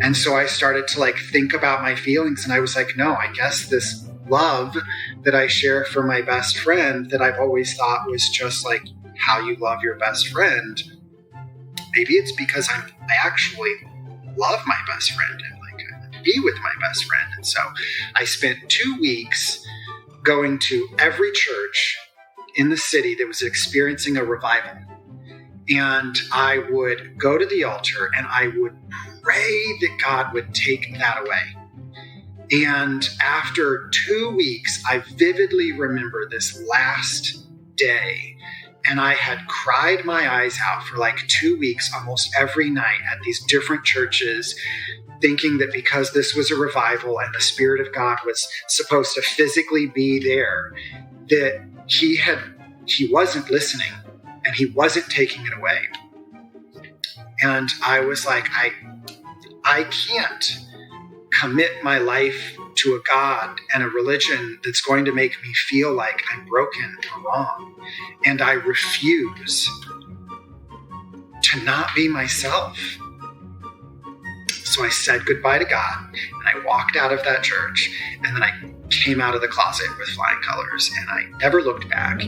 And so I started to like think about my feelings, and I was like, no, I guess this love that I share for my best friend that I've always thought was just like how you love your best friend, maybe it's because I actually love my best friend and like be with my best friend. And so I spent 2 weeks going to every church in the city that was experiencing a revival. And I would go to the altar and I would pray that God would take that away. And after 2 weeks, I vividly remember this last day. And I had cried my eyes out for like 2 weeks, almost every night at these different churches, thinking that because this was a revival and the Spirit of God was supposed to physically be there, that he wasn't listening and he wasn't taking it away. And I was like, I can't commit my life to a God and a religion that's going to make me feel like I'm broken or wrong. And I refuse to not be myself. So I said goodbye to God, and I walked out of that church, and then I came out of the closet with flying colors, and I never looked back.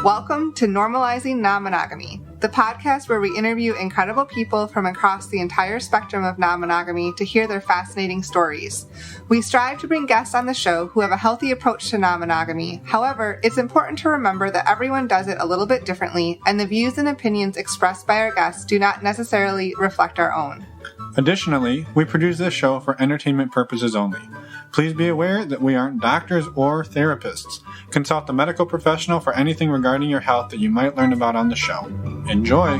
Welcome to Normalizing Non-Monogamy, the podcast where we interview incredible people from across the entire spectrum of non-monogamy to hear their fascinating stories. We strive to bring guests on the show who have a healthy approach to non-monogamy. However, it's important to remember that everyone does it a little bit differently, and the views and opinions expressed by our guests do not necessarily reflect our own. Additionally, we produce this show for entertainment purposes only. Please be aware that we aren't doctors or therapists. Consult a medical professional for anything regarding your health that you might learn about on the show. Enjoy!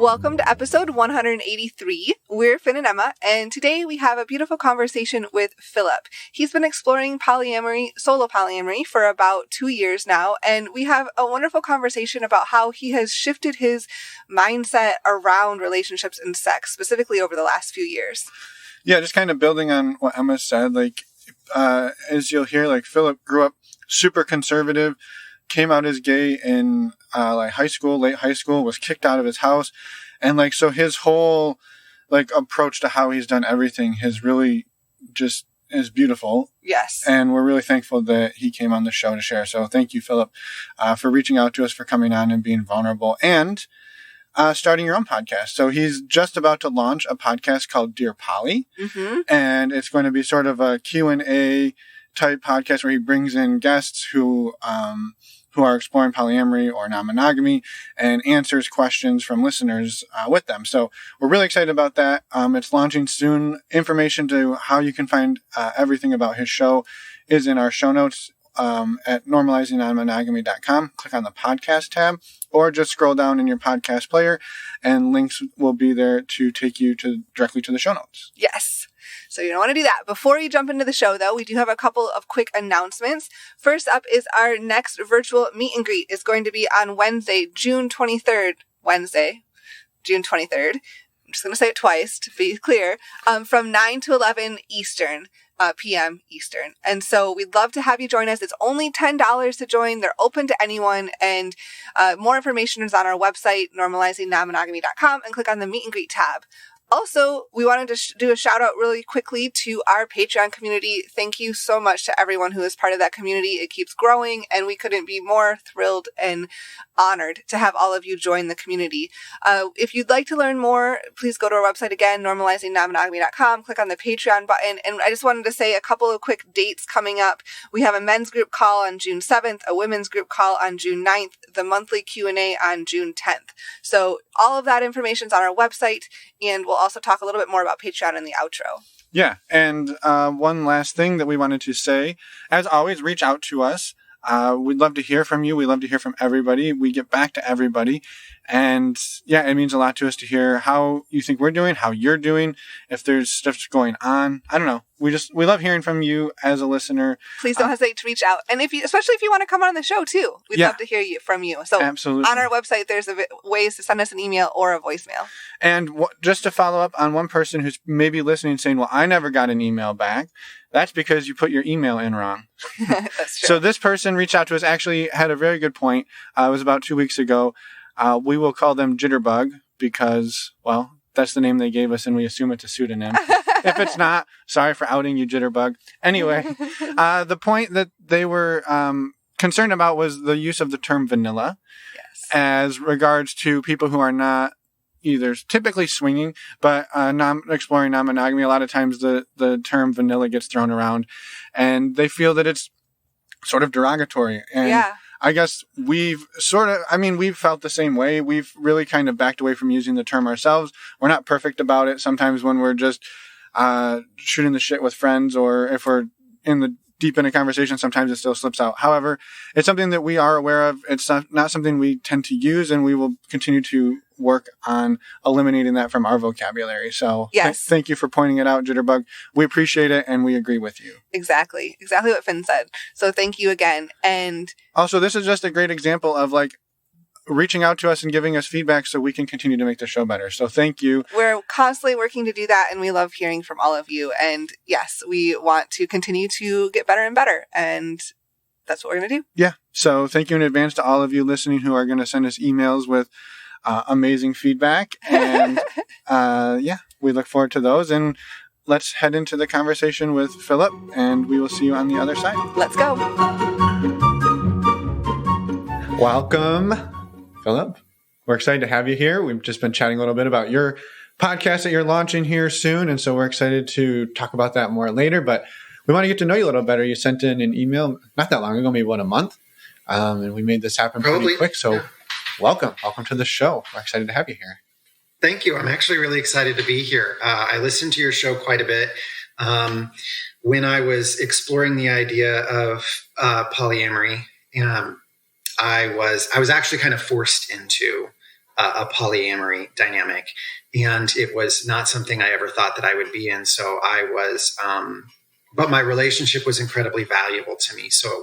Welcome to episode 183. We're Finn and Emma, and today we have a beautiful conversation with Phillip. He's been exploring polyamory, solo polyamory, for about 2 years now, and we have a wonderful conversation about how he has shifted his mindset around relationships and sex, specifically over the last few years. Yeah, just kind of building on what Emma said, as you'll hear, Phillip grew up super conservative, came out as gay in late high school, was kicked out of his house. And so his whole approach to how he's done everything has really just is beautiful. Yes. And we're really thankful that he came on the show to share. So thank you, Phillip, for reaching out to us, for coming on and being vulnerable, and starting your own podcast. So he's just about to launch a podcast called Dear Poly. Mm-hmm. And it's going to be sort of a Q&A type podcast where he brings in guests who are exploring polyamory or non-monogamy and answers questions from listeners with them. So we're really excited about that. It's launching soon. Information to how you can find everything about his show is in our show notes at normalizingnonmonogamy.com. Click on the podcast tab, or just scroll down in your podcast player and links will be there to take you directly to the show notes. Yes. So you don't want to do that. Before we jump into the show, though, we do have a couple of quick announcements. First up is our next virtual meet and greet is going to be on Wednesday, June 23rd. Wednesday, June 23rd. I'm just going to say it twice to be clear. From 9 to 11 Eastern. PM Eastern. And so we'd love to have you join us. It's only $10 to join. They're open to anyone. And more information is on our website, normalizingnonmonogamy.com, and click on the meet and greet tab. Also, we wanted to do a shout out really quickly to our Patreon community. Thank you so much to everyone who is part of that community. It keeps growing, and we couldn't be more thrilled and honored to have all of you join the community. If you'd like to learn more, please go to our website again, normalizingnonmonogamy.com, click on the Patreon button. And I just wanted to say a couple of quick dates coming up. We have a men's group call on June 7th, a women's group call on June 9th, the monthly Q&A on June 10th. So all of that information is on our website, and we'll also talk a little bit more about Patreon in the outro. Yeah, and one last thing that we wanted to say, as always, reach out to us. We'd love to hear from you. We love to hear from everybody. We get back to everybody. And yeah, it means a lot to us to hear how you think we're doing, how you're doing, if there's stuff going on. I don't know. We love hearing from you as a listener. Please don't hesitate to reach out. And especially if you want to come on the show too, we'd love to hear from you. So absolutely. On our website, there's ways to send us an email or a voicemail. And just to follow up on one person who's maybe listening saying, well, I never got an email back. That's because you put your email in wrong. That's true. So this person reached out to us, actually had a very good point. It was about 2 weeks ago. We will call them Jitterbug because, well, that's the name they gave us and we assume it's a pseudonym. If it's not, sorry for outing you, Jitterbug. Anyway, the point that they were concerned about was the use of the term vanilla as regards to people who are not either typically swinging, but exploring non-monogamy. A lot of times the term vanilla gets thrown around and they feel that it's sort of derogatory. And I guess we've felt the same way. We've really kind of backed away from using the term ourselves. We're not perfect about it. Sometimes when we're just shooting the shit with friends, or if we're deep in a conversation, sometimes it still slips out. However, it's something that we are aware of. It's not something we tend to use, and we will continue to work on eliminating that from our vocabulary. So thank you for pointing it out, Jitterbug. We appreciate it, and we agree with you. Exactly what Finn said. So thank you again. And also, this is just a great example of reaching out to us and giving us feedback so we can continue to make the show better. So thank you. We're constantly working to do that, and we love hearing from all of you. And yes, we want to continue to get better and better, and that's what we're going to do. Yeah. So thank you in advance to all of you listening who are going to send us emails with amazing feedback. And we look forward to those. And let's head into the conversation with Phillip, and we will see you on the other side. Let's go. Welcome, Phillip. We're excited to have you here. We've just been chatting a little bit about your podcast that you're launching here soon, and so we're excited to talk about that more later, but we want to get to know you a little better. You sent in an email not that long ago, maybe about a month, and we made this happen pretty quick, so welcome to the show. We're excited to have you here. Thank you. I'm actually really excited to be here. I listened to your show quite a bit. When I was exploring the idea of polyamory, I was actually kind of forced into a polyamory dynamic, and it was not something I ever thought that I would be in. So I was, but my relationship was incredibly valuable to me. So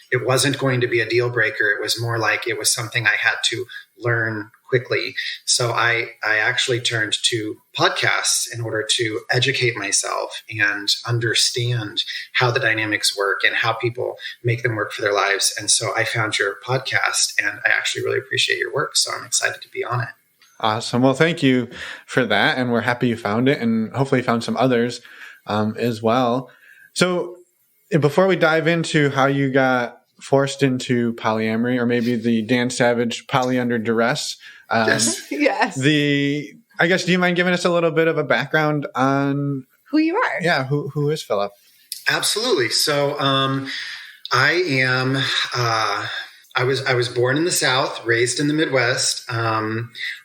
it wasn't going to be a deal breaker. It was more like it was something I had to learn quickly. So I actually turned to podcasts in order to educate myself and understand how the dynamics work and how people make them work for their lives. And so I found your podcast, and I actually really appreciate your work. So I'm excited to be on it. Awesome. Well, thank you for that. And we're happy you found it, and hopefully you found some others as well. So before we dive into how you got forced into polyamory, or maybe the Dan Savage poly under duress, yes. I guess, do you mind giving us a little bit of a background on who you are? Yeah, who is Phillip? Absolutely. So I am. I was born in the South, raised in the Midwest,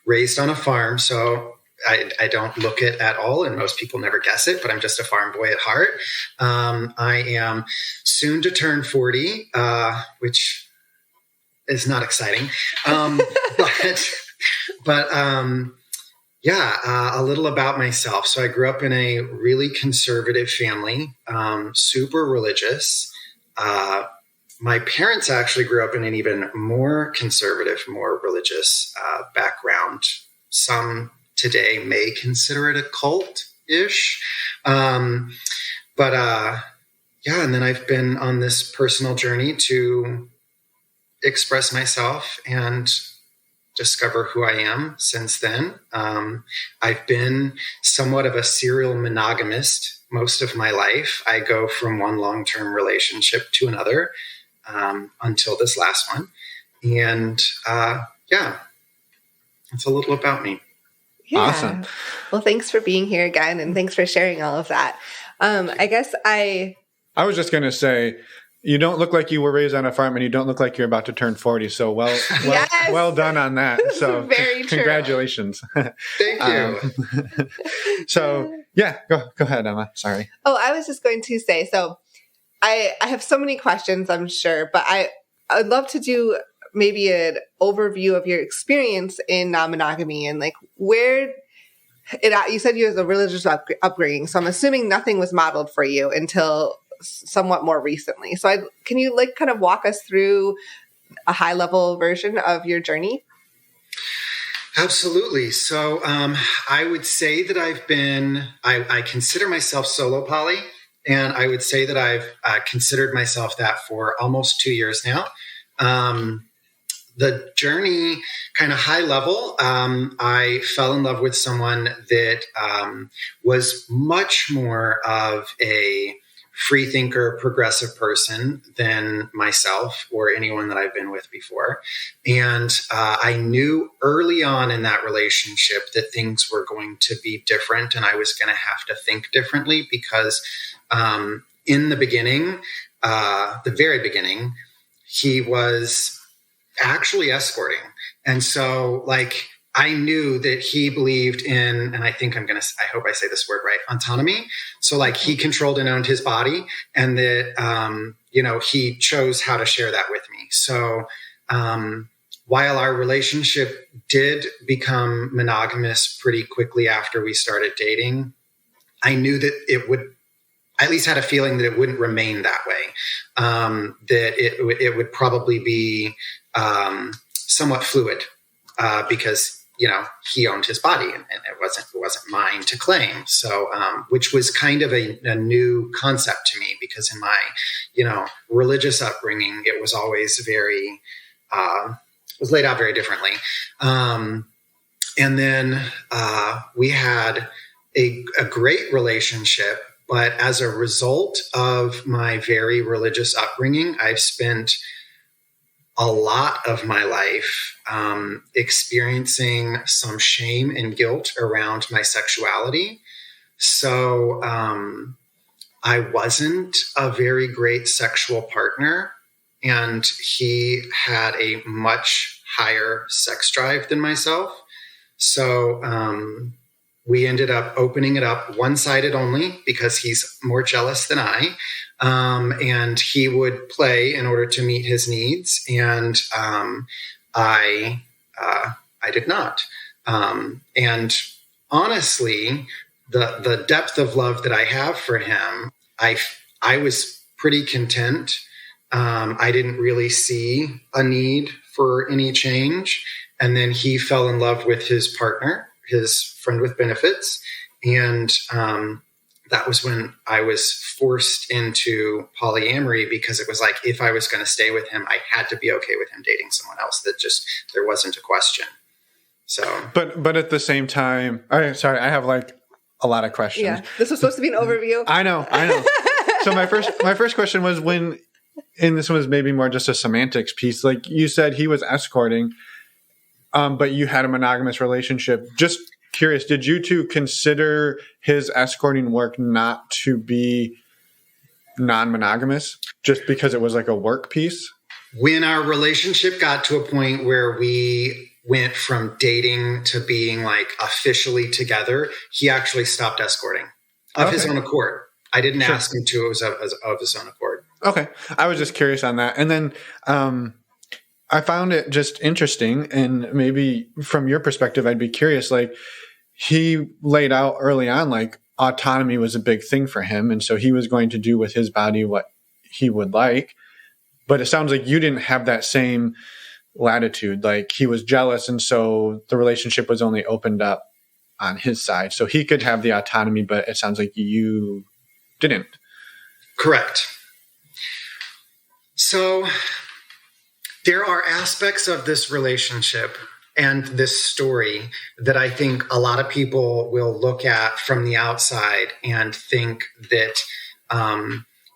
raised on a farm. So I don't look it at all, and most people never guess it, but I'm just a farm boy at heart. I am soon to turn 40, which is not exciting. But a little about myself. So I grew up in a really conservative family, super religious. My parents actually grew up in an even more conservative, more religious background. Some today may consider it a cult-ish. And then I've been on this personal journey to express myself and discover who I am since then. I've been somewhat of a serial monogamist most of my life. I go from one long-term relationship to another until this last one. And it's a little about me. Yeah. Awesome. Well, thanks for being here again, and thanks for sharing all of that. I guess I was just going to say, you don't look like you were raised on a farm, and you don't look like you're about to turn 40. So well done on that. So very true. Congratulations. Thank you. Go ahead, Emma. Sorry. Oh, I was just going to say, so I have so many questions, I'm sure, but I'd love to do maybe an overview of your experience in non-monogamy and where you said you had a religious upbringing. So I'm assuming nothing was modeled for you until somewhat more recently. So can you kind of walk us through a high level version of your journey? Absolutely. So I would say that I consider myself solo poly, and I would say that I've considered myself that for almost 2 years now. the journey, kind of high level, I fell in love with someone that was much more of a free thinker, progressive person than myself or anyone that I've been with before. And I knew early on in that relationship that things were going to be different and I was going to have to think differently because in the beginning, the very beginning, he was actually escorting. And so like, I knew that he believed in, and I hope I say this word right, autonomy. So like he controlled and owned his body and that, he chose how to share that with me. So, while our relationship did become monogamous pretty quickly after we started dating, I knew that it would, I at least had a feeling that it wouldn't remain that way. That it would probably be, somewhat fluid, because he owned his body and it wasn't mine to claim. So, which was kind of a new concept to me because in my, religious upbringing, it was always very, was laid out very differently. And then, we had a great relationship, but as a result of my very religious upbringing, I've spent a lot of my life experiencing some shame and guilt around my sexuality. So I wasn't a very great sexual partner, and he had a much higher sex drive than myself. So we ended up opening it up one-sided only because he's more jealous than I. And he would play in order to meet his needs. And I did not. And honestly, the depth of love that I have for him, I was pretty content. I didn't really see a need for any change. And then he fell in love with his partner, his friend with benefits. And that was when I was forced into polyamory because it was like, if I was going to stay with him, I had to be okay with him dating someone else. That just, there wasn't a question. So, but at the same time, sorry, I have like a lot of questions. Yeah, this was supposed to be an overview. I know. So my first question was and this was maybe more just a semantics piece. Like you said, he was escorting, but you had a monogamous relationship. Just curious, did you two consider his escorting work not to be non-monogamous just because it was like a work piece? When our relationship got to a point where we went from dating to being like officially together, he actually stopped escorting of his own accord. I didn't ask him to. It was of his own accord. Okay. I was just curious on that. And then I found it just interesting, and maybe from your perspective, I'd be curious, like he laid out early on, like autonomy was a big thing for him. And so he was going to do with his body what he would like. But it sounds like you didn't have that same latitude. Like he was jealous. And so the relationship was only opened up on his side. So he could have the autonomy, but it sounds like you didn't. Correct. So there are aspects of this relationship and this story that I think a lot of people will look at from the outside and think that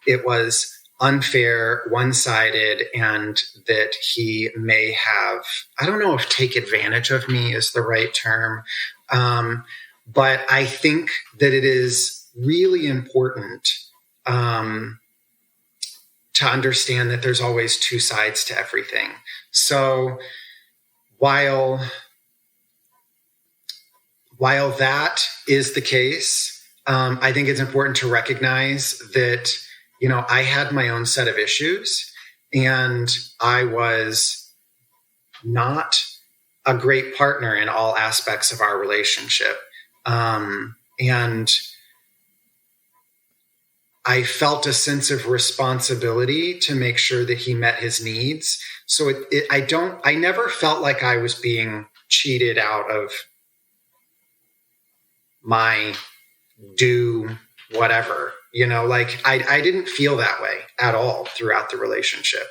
it was unfair, one-sided, and that he may have, I don't know if take advantage of me is the right term, but I think that it is really important to understand that there's always two sides to everything. So while that is the case, I think it's important to recognize that, I had my own set of issues, and I was not a great partner in all aspects of our relationship. And I felt a sense of responsibility to make sure that he met his needs. So I never felt like I was being cheated out of my due whatever, like I didn't feel that way at all throughout the relationship.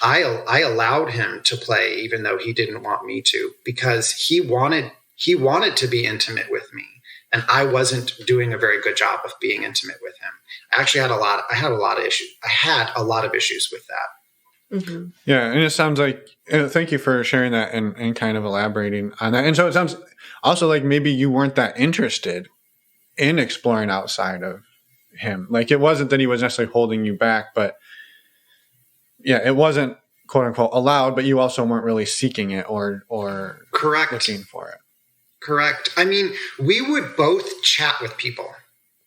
I allowed him to play even though he didn't want me to, because he wanted to be intimate with me, and I wasn't doing a very good job of being intimate with him. I had a lot of issues. I had a lot of issues with that. Mm-hmm. Yeah, and it sounds like, thank you for sharing that and kind of elaborating on that. And so it sounds also like maybe you weren't that interested in exploring outside of him. Like, it wasn't that he was necessarily holding you back, but yeah, it wasn't quote unquote allowed, but you also weren't really seeking it or Correct. Looking for it. Correct. I mean, we would both chat with people,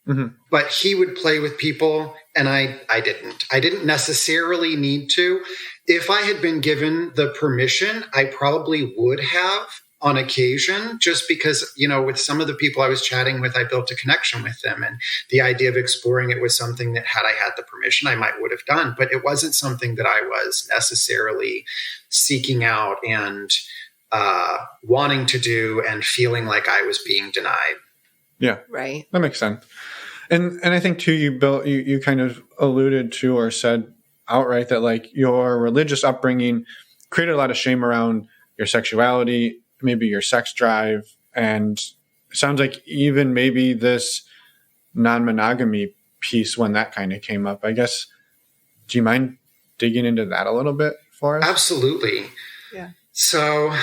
mm-hmm. but he would play with people and I didn't. I didn't necessarily need to. If I had been given the permission, I probably would have on occasion, just because, with some of the people I was chatting with, I built a connection with them. And the idea of exploring it was something that, had I had the permission, I would have done. But it wasn't something that I was necessarily seeking out and wanting to do and feeling like I was being denied. Yeah. Right. That makes sense. And I think too, you kind of alluded to or said outright that like your religious upbringing created a lot of shame around your sexuality, maybe your sex drive. And it sounds like even maybe this non-monogamy piece, when that kind of came up, I guess, do you mind digging into that a little bit for us? Absolutely. Yeah. So,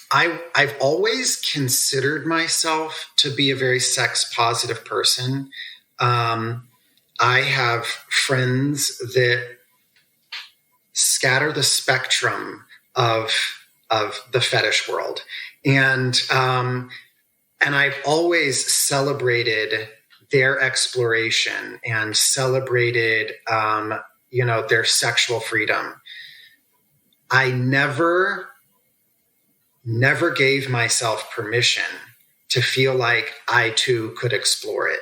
I've always considered myself to be a very sex positive person. I have friends that scatter the spectrum of the fetish world. And I've always celebrated their exploration and celebrated, their sexual freedom. I never gave myself permission to feel like I too could explore it.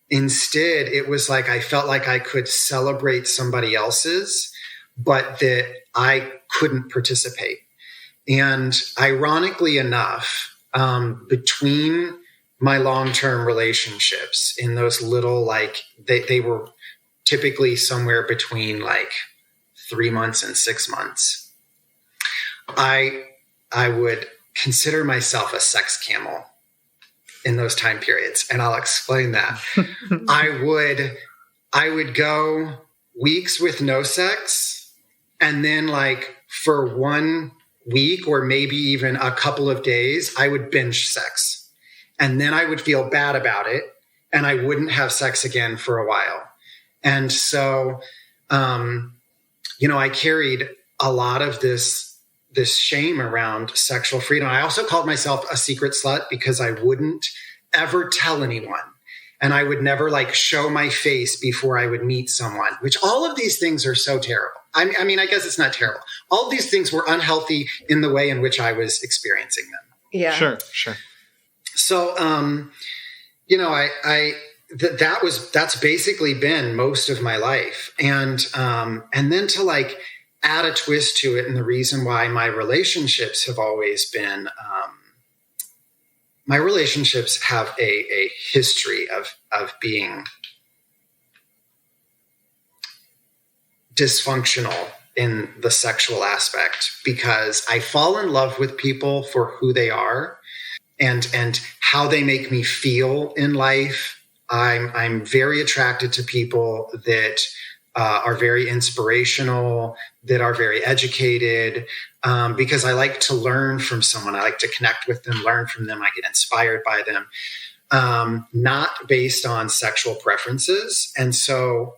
Instead, it was like I felt like I could celebrate somebody else's, but that I couldn't participate. And ironically enough, between my long-term relationships in those little, like, they were typically somewhere between like 3 months and 6 months, I would consider myself a sex camel in those time periods. And I'll explain that. I would go weeks with no sex. And then like for 1 week or maybe even a couple of days, I would binge sex. And then I would feel bad about it. And I wouldn't have sex again for a while. And so, I carried a lot of this shame around sexual freedom. I also called myself a secret slut because I wouldn't ever tell anyone. And I would never like show my face before I would meet someone, which all of these things are so terrible. I mean, I guess it's not terrible. All of these things were unhealthy in the way in which I was experiencing them. Yeah. Sure. So, that's basically been most of my life. And then to like add a twist to it, and the reason why my relationships have always been, my relationships have a history of being dysfunctional in the sexual aspect, because I fall in love with people for who they are and how they make me feel in life. I'm very attracted to people that are very inspirational, that are very educated, because I like to learn from someone. I like to connect with them, learn from them. I get inspired by them, not based on sexual preferences. And so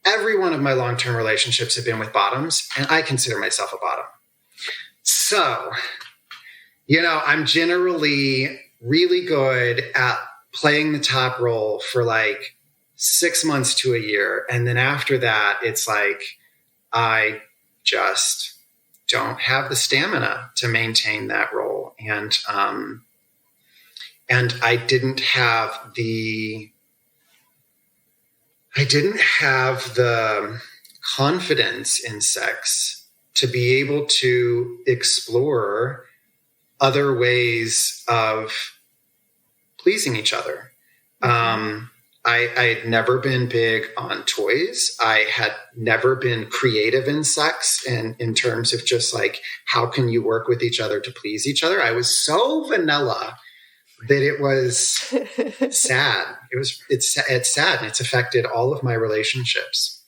every one of my long-term relationships have been with bottoms, and I consider myself a bottom. So, I'm generally really good at playing the top role for like 6 months to a year. And then after that, it's like, I just don't have the stamina to maintain that role. And I didn't have the confidence in sex to be able to explore other ways of pleasing each other. I had never been big on toys. I had never been creative in sex and in terms of just like, how can you work with each other to please each other? I was so vanilla that it was sad. It's sad, and it's affected all of my relationships.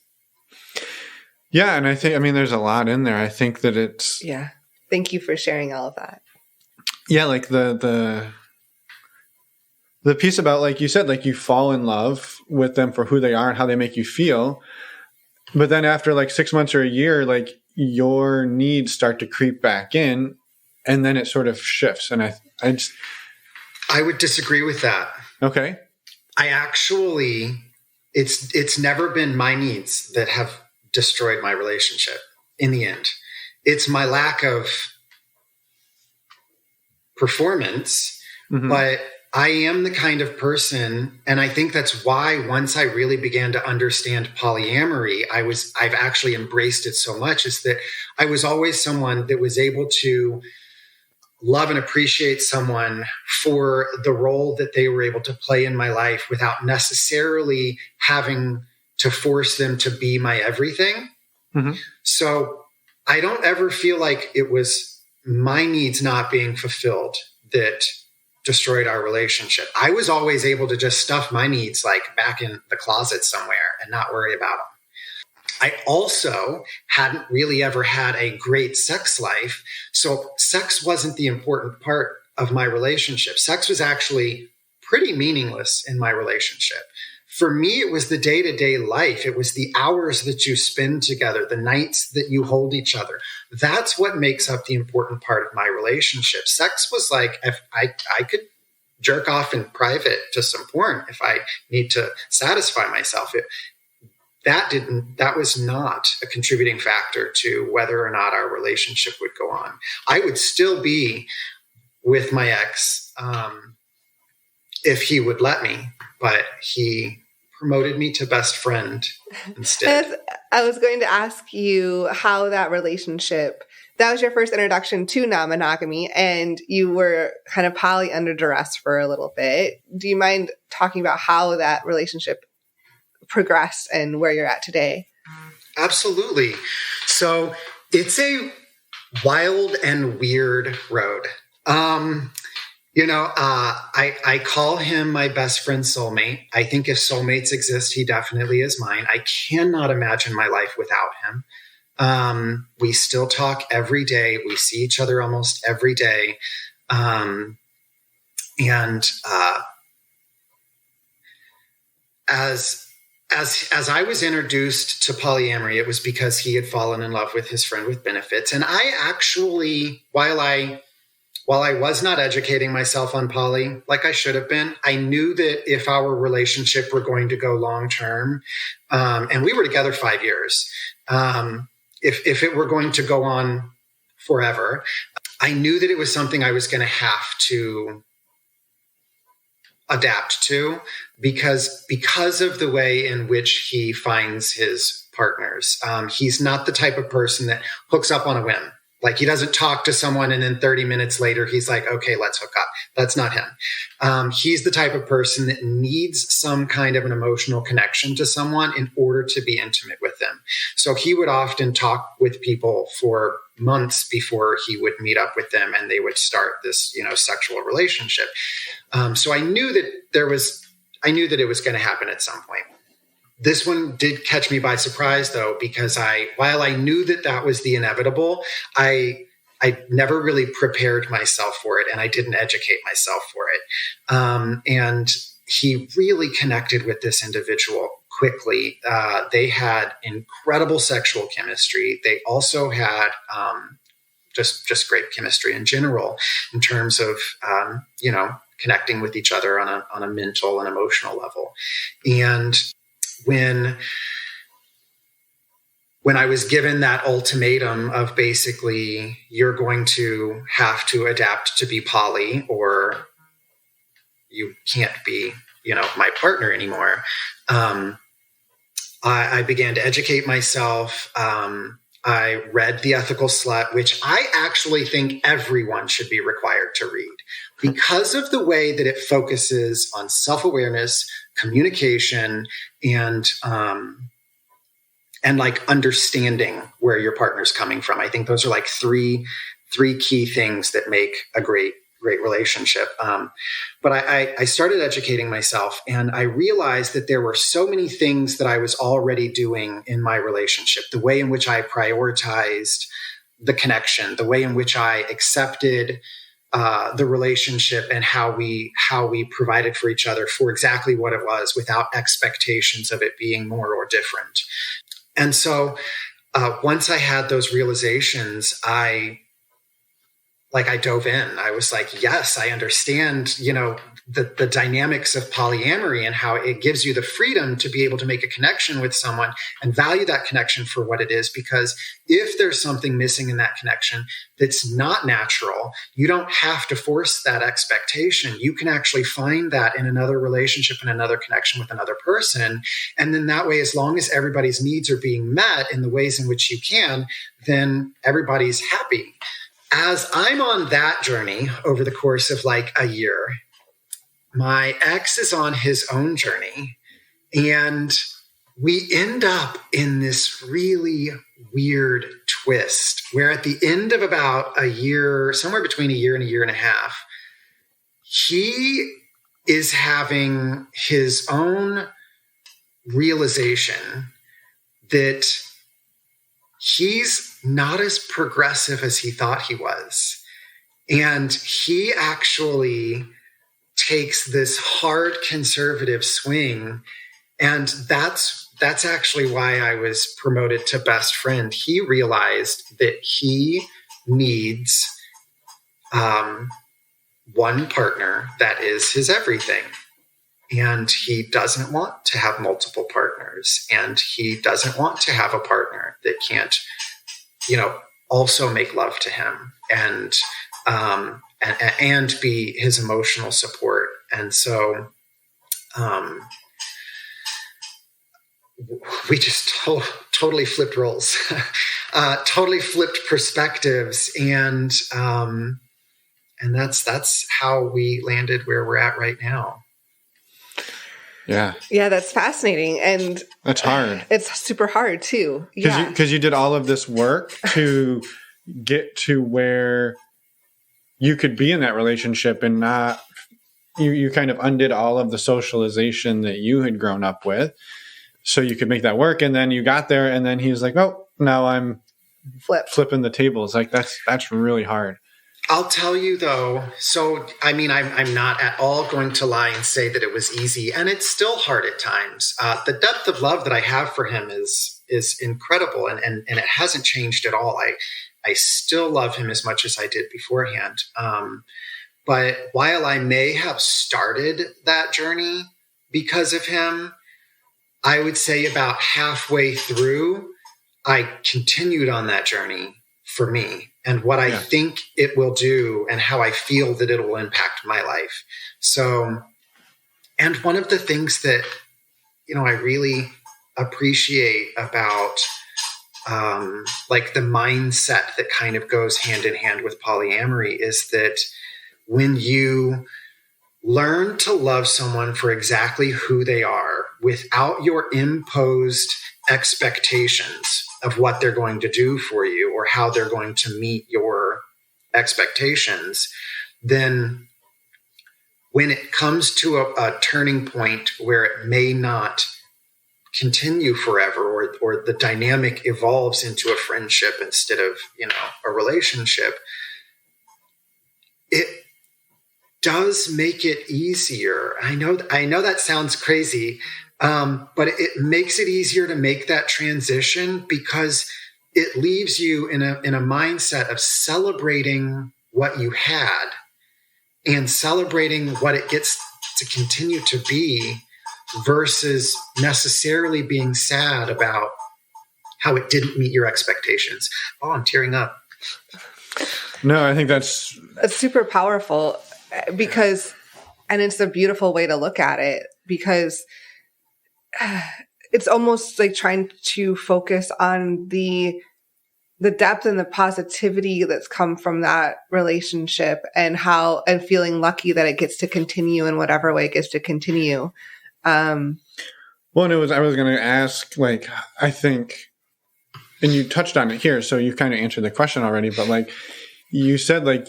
Yeah. And I think, there's a lot in there. I think that it's... Yeah. Thank you for sharing all of that. Yeah. Like the piece about, like you said, like you fall in love with them for who they are and how they make you feel. But then after like 6 months or a year, like your needs start to creep back in, and then it sort of shifts. And I would disagree with that. Okay. I actually, it's never been my needs that have destroyed my relationship in the end. It's my lack of performance, but I am the kind of person, and I think that's why once I really began to understand polyamory, I've actually embraced it so much, is that I was always someone that was able to love and appreciate someone for the role that they were able to play in my life without necessarily having to force them to be my everything. So I don't ever feel like it was my needs not being fulfilled that destroyed our relationship. I was always able to just stuff my needs like back in the closet somewhere and not worry about them. I also hadn't really ever had a great sex life. So sex wasn't the important part of my relationship. Sex was actually pretty meaningless in my relationship. For me, it was the day-to-day life. It was the hours that you spend together, the nights that you hold each other. That's what makes up the important part of my relationship. Sex was like, if I could jerk off in private to some porn if I need to satisfy myself. That was not a contributing factor to whether or not our relationship would go on. I would still be with my ex if he would let me, but he promoted me to best friend instead. I was going to ask you how that relationship, that was your first introduction to non-monogamy, and you were kind of poly under duress for a little bit. Do you mind talking about how that relationship progressed and where you're at today? Absolutely. So it's a wild and weird road. I call him my best friend soulmate. I think if soulmates exist, he definitely is mine. I cannot imagine my life without him. We still talk every day. We see each other almost every day. As I was introduced to polyamory, it was because he had fallen in love with his friend with benefits. And I actually, while I was not educating myself on poly like I should have been, I knew that if our relationship were going to go long term, and we were together 5 years, if it were going to go on forever, I knew that it was something I was going to have to adapt to because of the way in which he finds his partners. He's not the type of person that hooks up on a whim. Like he doesn't talk to someone and then 30 minutes later, he's like, okay, let's hook up. That's not him. He's the type of person that needs some kind of an emotional connection to someone in order to be intimate with them. So he would often talk with people for months before he would meet up with them and they would start this, sexual relationship. So I knew that it was going to happen at some point. This one did catch me by surprise, though, because while I knew that was the inevitable, I never really prepared myself for it, and I didn't educate myself for it. And he really connected with this individual quickly. They had incredible sexual chemistry. They also had just great chemistry in general in terms of connecting with each other on a mental and emotional level. And when I was given that ultimatum of basically you're going to have to adapt to be poly or you can't be, my partner anymore, I began to educate myself. I read The Ethical Slut, which I actually think everyone should be required to read because of the way that it focuses on self-awareness, communication and like understanding where your partner's coming from. I think those are like three key things that make a great relationship. But I started educating myself, and I realized that there were so many things that I was already doing in my relationship. The way in which I prioritized the connection, the way in which I accepted the relationship, and how we provided for each other for exactly what it was, without expectations of it being more or different. And so once I had those realizations, I dove in. I was like, yes, I understand, the dynamics of polyamory and how it gives you the freedom to be able to make a connection with someone and value that connection for what it is. Because if there's something missing in that connection that's not natural, you don't have to force that expectation. You can actually find that in another relationship and another connection with another person. And then that way, as long as everybody's needs are being met in the ways in which you can, then everybody's happy. As I'm on that journey over the course of like a year, my ex is on his own journey, and we end up in this really weird twist where at the end of about a year, somewhere between a year and a half, he is having his own realization that he's not as progressive as he thought he was. And he actually takes this hard conservative swing. And that's actually why I was promoted to best friend. He realized that he needs one partner that is his everything. And he doesn't want to have multiple partners. And he doesn't want to have a partner that can't, also make love to him and be his emotional support. And so we just totally flipped roles, totally flipped perspectives. And that's how we landed where we're at right now. Yeah. Yeah, that's fascinating. And that's hard. It's super hard too. Because you did all of this work to get to where you could be in that relationship and not, you kind of undid all of the socialization that you had grown up with so you could make that work. And then you got there, and then he was like, oh, now I'm flipping the tables. Like that's really hard. I'll tell you though, so I mean, I'm not at all going to lie and say that it was easy, and it's still hard at times. The depth of love that I have for him is incredible, and it hasn't changed at all. I still love him as much as I did beforehand. But while I may have started that journey because of him, I would say about halfway through, I continued on that journey for me and what I think it will do and how I feel that it will impact my life. So, and one of the things that, I really appreciate about like the mindset that kind of goes hand in hand with polyamory is that when you learn to love someone for exactly who they are without your imposed expectations of what they're going to do for you or how they're going to meet your expectations, then when it comes to a turning point where it may not continue forever or the dynamic evolves into a friendship instead of, a relationship, it does make it easier. I know that sounds crazy, but it makes it easier to make that transition because it leaves you in a mindset of celebrating what you had and celebrating what it gets to continue to be versus necessarily being sad about how it didn't meet your expectations. Oh, I'm tearing up. No, I think that's super powerful because, and it's a beautiful way to look at it because it's almost like trying to focus on the depth and the positivity that's come from that relationship and feeling lucky that it gets to continue in whatever way it gets to continue. Well, and I was going to ask, like, I think, and you touched on it here, so you kind of answered the question already, but like you said, like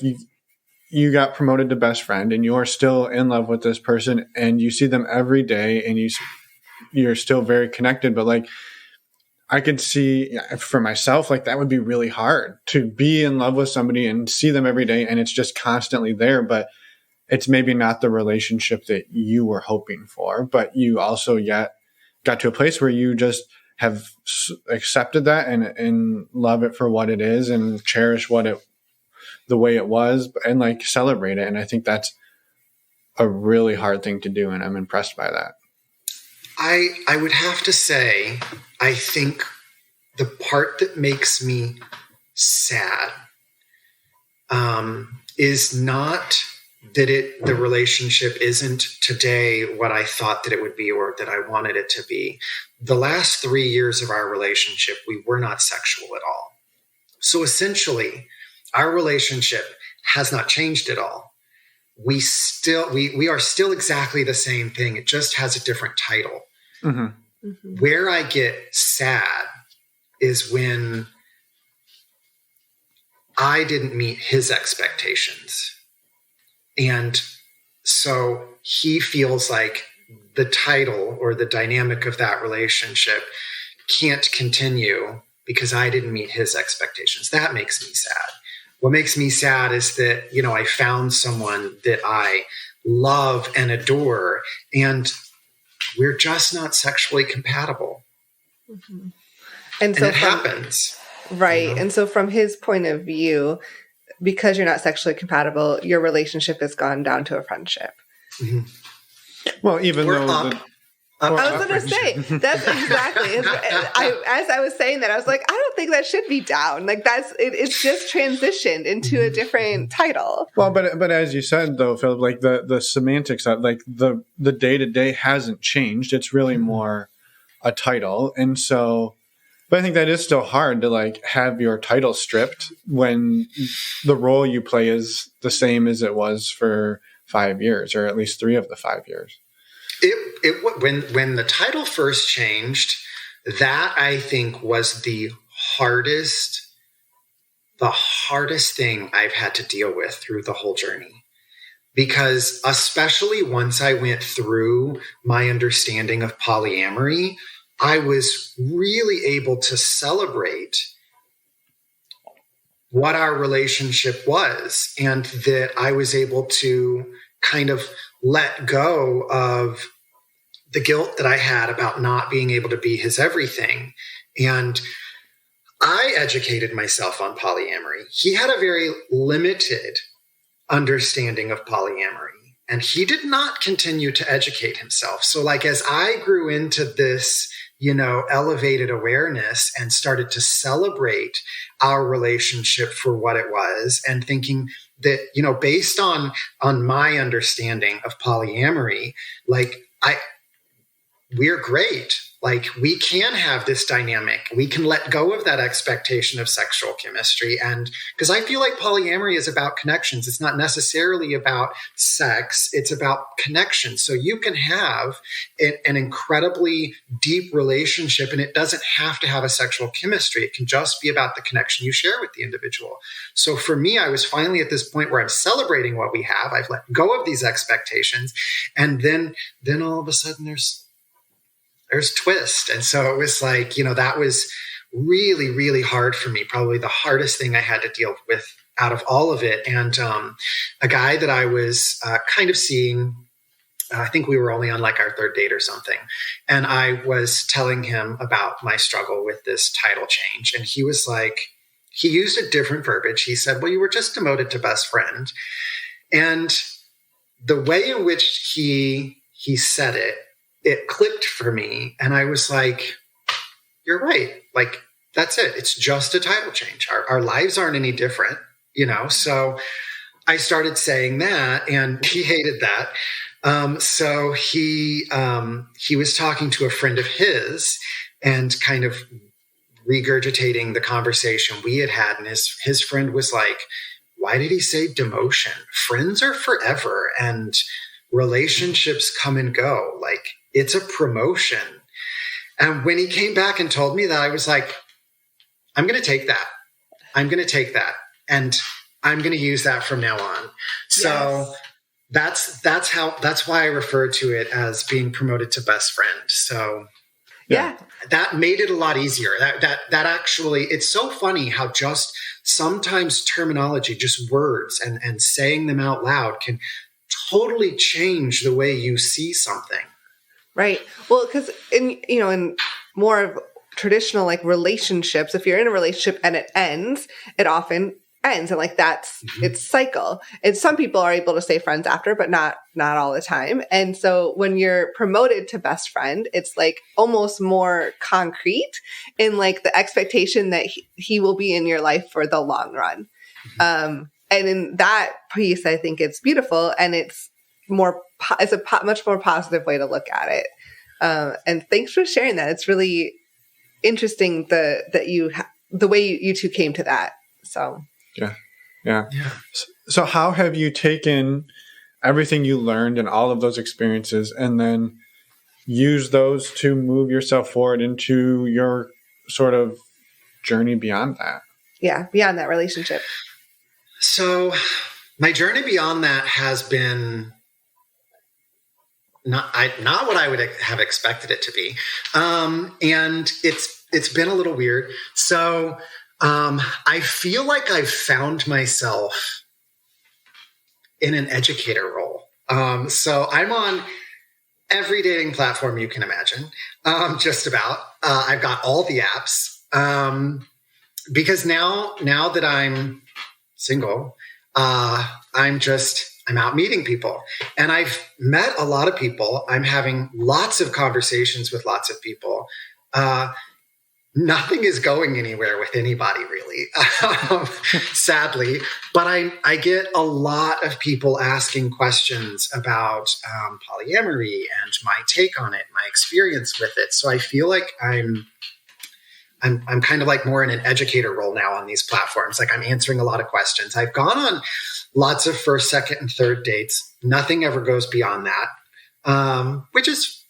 you got promoted to best friend and you are still in love with this person and you see them every day and you're still very connected. But like, I could see for myself, like that would be really hard to be in love with somebody and see them every day. And it's just constantly there, but it's maybe not the relationship that you were hoping for, but you also yet got to a place where you just have accepted that and love it for what it is and cherish the way it was and like celebrate it. And I think that's a really hard thing to do. And I'm impressed by that. I would have to say, I think the part that makes me sad is not that the relationship isn't today what I thought that it would be or that I wanted it to be. The last 3 years of our relationship, we were not sexual at all. So essentially, our relationship has not changed at all. We are still exactly the same thing. It just has a different title. Mm-hmm. Mm-hmm. Where I get sad is when I didn't meet his expectations. And so he feels like the title or the dynamic of that relationship can't continue because I didn't meet his expectations. That makes me sad. What makes me sad is that, I found someone that I love and adore, and we're just not sexually compatible. Mm-hmm. And it happens. Right. And so from his point of view, because you're not sexually compatible, your relationship has gone down to a friendship. Mm-hmm. Well, even We're though up. I was going to say, that's exactly. As I was saying that, I was like, I don't think that should be down. Like it's just transitioned into a different title. Well, but as you said though, Phillip, like the semantics of like the day-to-day hasn't changed. It's really more a title. And so, but I think that is still hard to like have your title stripped when the role you play is the same as it was for 5 years, or at least 3 of the 5 years. When the title first changed, that I think was the hardest thing I've had to deal with through the whole journey. Because especially once I went through my understanding of polyamory, I was really able to celebrate what our relationship was, and that I was able to kind of let go of the guilt that I had about not being able to be his everything. And I educated myself on polyamory. He had a very limited understanding of polyamory, and he did not continue to educate himself. So like, as I grew into this, elevated awareness and started to celebrate our relationship for what it was, and thinking that, based on my understanding of polyamory, like we're great. Like we can have this dynamic. We can let go of that expectation of sexual chemistry. And because I feel like polyamory is about connections. It's not necessarily about sex. It's about connection. So you can have an incredibly deep relationship, and it doesn't have to have a sexual chemistry. It can just be about the connection you share with the individual. So for me, I was finally at this point where I'm celebrating what we have. I've let go of these expectations. And then all of a sudden there's twist. And so it was like, that was really, really hard for me. Probably the hardest thing I had to deal with out of all of it. And a guy that I was kind of seeing, I think we were only on like our 3rd date or something. And I was telling him about my struggle with this title change. And he was like, he used a different verbiage. He said, well, you were just demoted to best friend. And the way in which he said it clicked for me. And I was like, you're right. Like, that's it. It's just a title change. Our lives aren't any different, So I started saying that, and he hated that. So he was talking to a friend of his and kind of regurgitating the conversation we had had. And his friend was like, why did he say demotion? Friends are forever, and relationships come and go. Like, it's a promotion. And when he came back and told me that, I was like, I'm going to take that. I'm going to take that. And I'm going to use that from now on. So that's why I refer to it as being promoted to best friend. So that made it a lot easier. That actually, it's so funny how just sometimes terminology, just words and saying them out loud can totally change the way you see something. Right. Well, because in more of traditional like relationships, if you're in a relationship and it ends, it often ends, and like that's its cycle. And some people are able to stay friends after, but not all the time. And so when you're promoted to best friend, it's like almost more concrete in like the expectation that he will be in your life for the long run. And in that piece, I think it's beautiful, and it's a much more positive way to look at it. And thanks for sharing that. It's really interesting the way you two came to that. So. Yeah. So how have you taken everything you learned and all of those experiences and then use those to move yourself forward into your sort of journey beyond that? Yeah, beyond that relationship. So my journey beyond that has been not what I would have expected it to be. And it's been a little weird. So I feel like I've found myself in an educator role. So I'm on every dating platform you can imagine, just about. I've got all the apps because now that I'm single, I'm out meeting people, and I've met a lot of people. I'm having lots of conversations with lots of people. Nothing is going anywhere with anybody really, sadly. But I get a lot of people asking questions about polyamory and my take on it, my experience with it. So I feel like I'm kind of like more in an educator role now on these platforms. Like I'm answering a lot of questions. I've gone on lots of first, second, and third dates. Nothing ever goes beyond that,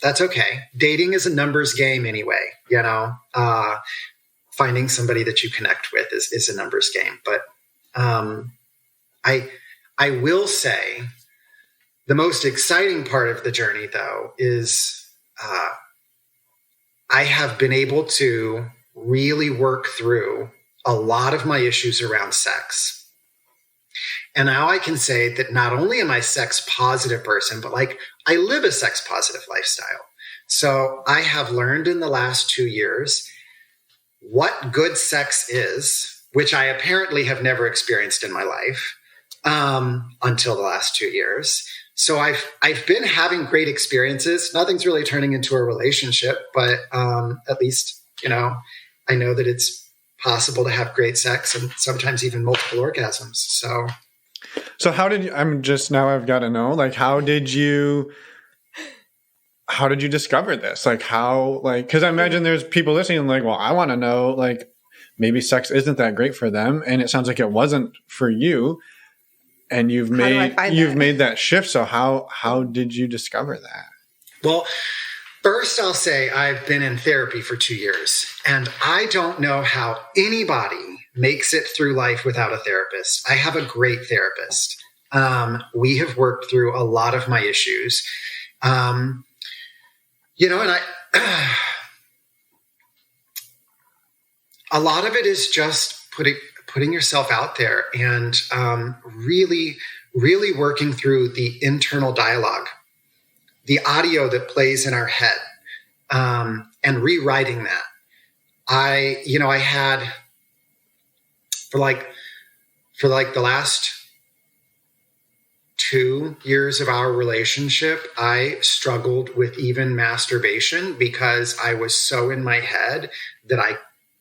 that's okay. Dating is a numbers game anyway, finding somebody that you connect with is a numbers game. But I will say the most exciting part of the journey, though, is I have been able to really work through a lot of my issues around sex. And now I can say that not only am I a sex positive person, but like I live a sex positive lifestyle. So I have learned in the last 2 years what good sex is, which I apparently have never experienced in my life until the last 2 years. So I've been having great experiences. Nothing's really turning into a relationship, but at least, I know that it's possible to have great sex and sometimes even multiple orgasms. So how did you, I've got to know, like, how did you discover this? Like cause I imagine there's people listening like, well, I want to know, like maybe sex isn't that great for them. And it sounds like it wasn't for you, and you've made that shift. So how did you discover that? Well, first I'll say I've been in therapy for 2 years, and I don't know how anybody makes it through life without a therapist. I have a great therapist. We have worked through a lot of my issues. And a lot of it is just putting yourself out there and really, really working through the internal dialogue, the audio that plays in our head, and rewriting that. I had for the last 2 years of our relationship, I struggled with even masturbation because I was so in my head that I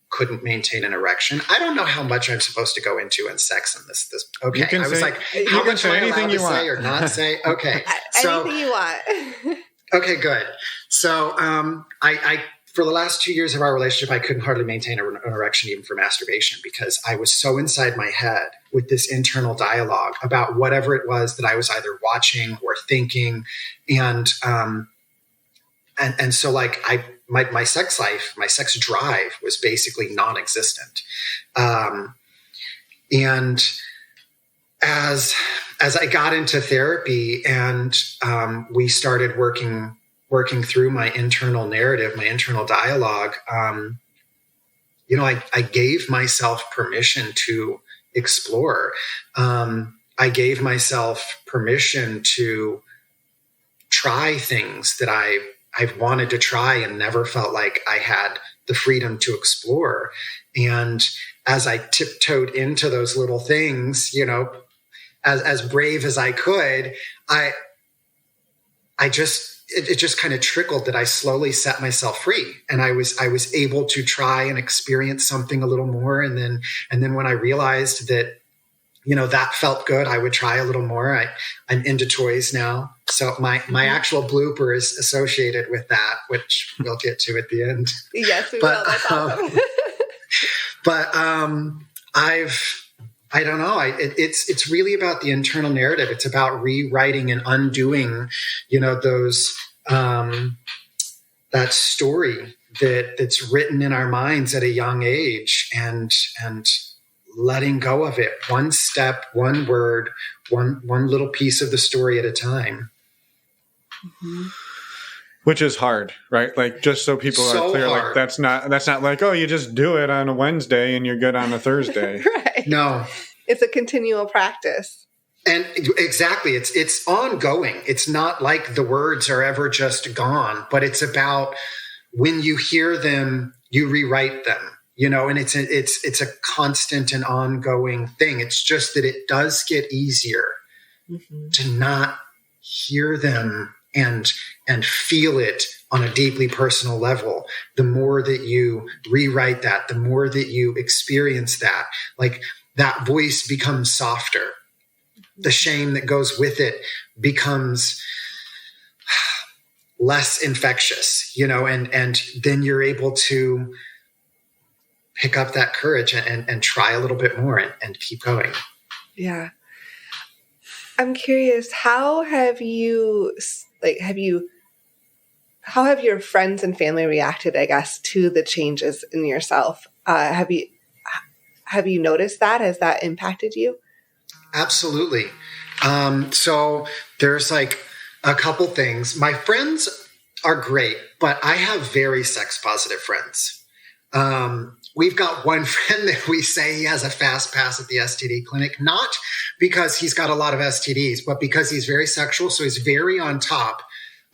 couldn't maintain an erection. I don't know how much I'm supposed to go into in sex in this. Okay. I was like, how much am I allowed to say or not say? Okay. Anything you want. Okay, good. So I for the last 2 years of our relationship, I couldn't hardly maintain an erection even for masturbation because I was so inside my head with this internal dialogue about whatever it was that I was either watching or thinking. And and so like my sex life, my sex drive was basically non-existent. And as I got into therapy and we started working through my internal narrative, my internal dialogue, I gave myself permission to explore. I gave myself permission to try things that I've wanted to try and never felt like I had the freedom to explore. And as I tiptoed into those little things, as brave as I could, it just kind of trickled that I slowly set myself free, and I was able to try and experience something a little more. And then when I realized that, that felt good, I would try a little more. I'm into toys now. So my actual blooper is associated with that, which we'll get to at the end. Yes, we will. That's awesome. I don't know. It's really about the internal narrative. It's about rewriting and undoing, those, that story that's written in our minds at a young age, and letting go of it, one step, one word, one little piece of the story at a time. Mm-hmm. Which is hard, right? Like, just so people are clear, hard. Like that's not like, oh, you just do it on a Wednesday and you're good on a Thursday. Right. No. It's a continual practice. And exactly. It's ongoing. It's not like the words are ever just gone, but it's about when you hear them, you rewrite them, and it's a constant and ongoing thing. It's just that it does get easier to not hear them and feel it on a deeply personal level. The more that you rewrite that, the more that you experience that, like that voice becomes softer. The shame that goes with it becomes less infectious, and then you're able to pick up that courage and try a little bit more and keep going. Yeah. I'm curious, how have your friends and family reacted, I guess, to the changes in yourself? Have you noticed that? Has that impacted you? Absolutely. So there's like a couple things. My friends are great, but I have very sex positive friends. We've got one friend that we say he has a fast pass at the STD clinic, not because he's got a lot of STDs, but because he's very sexual. So he's very on top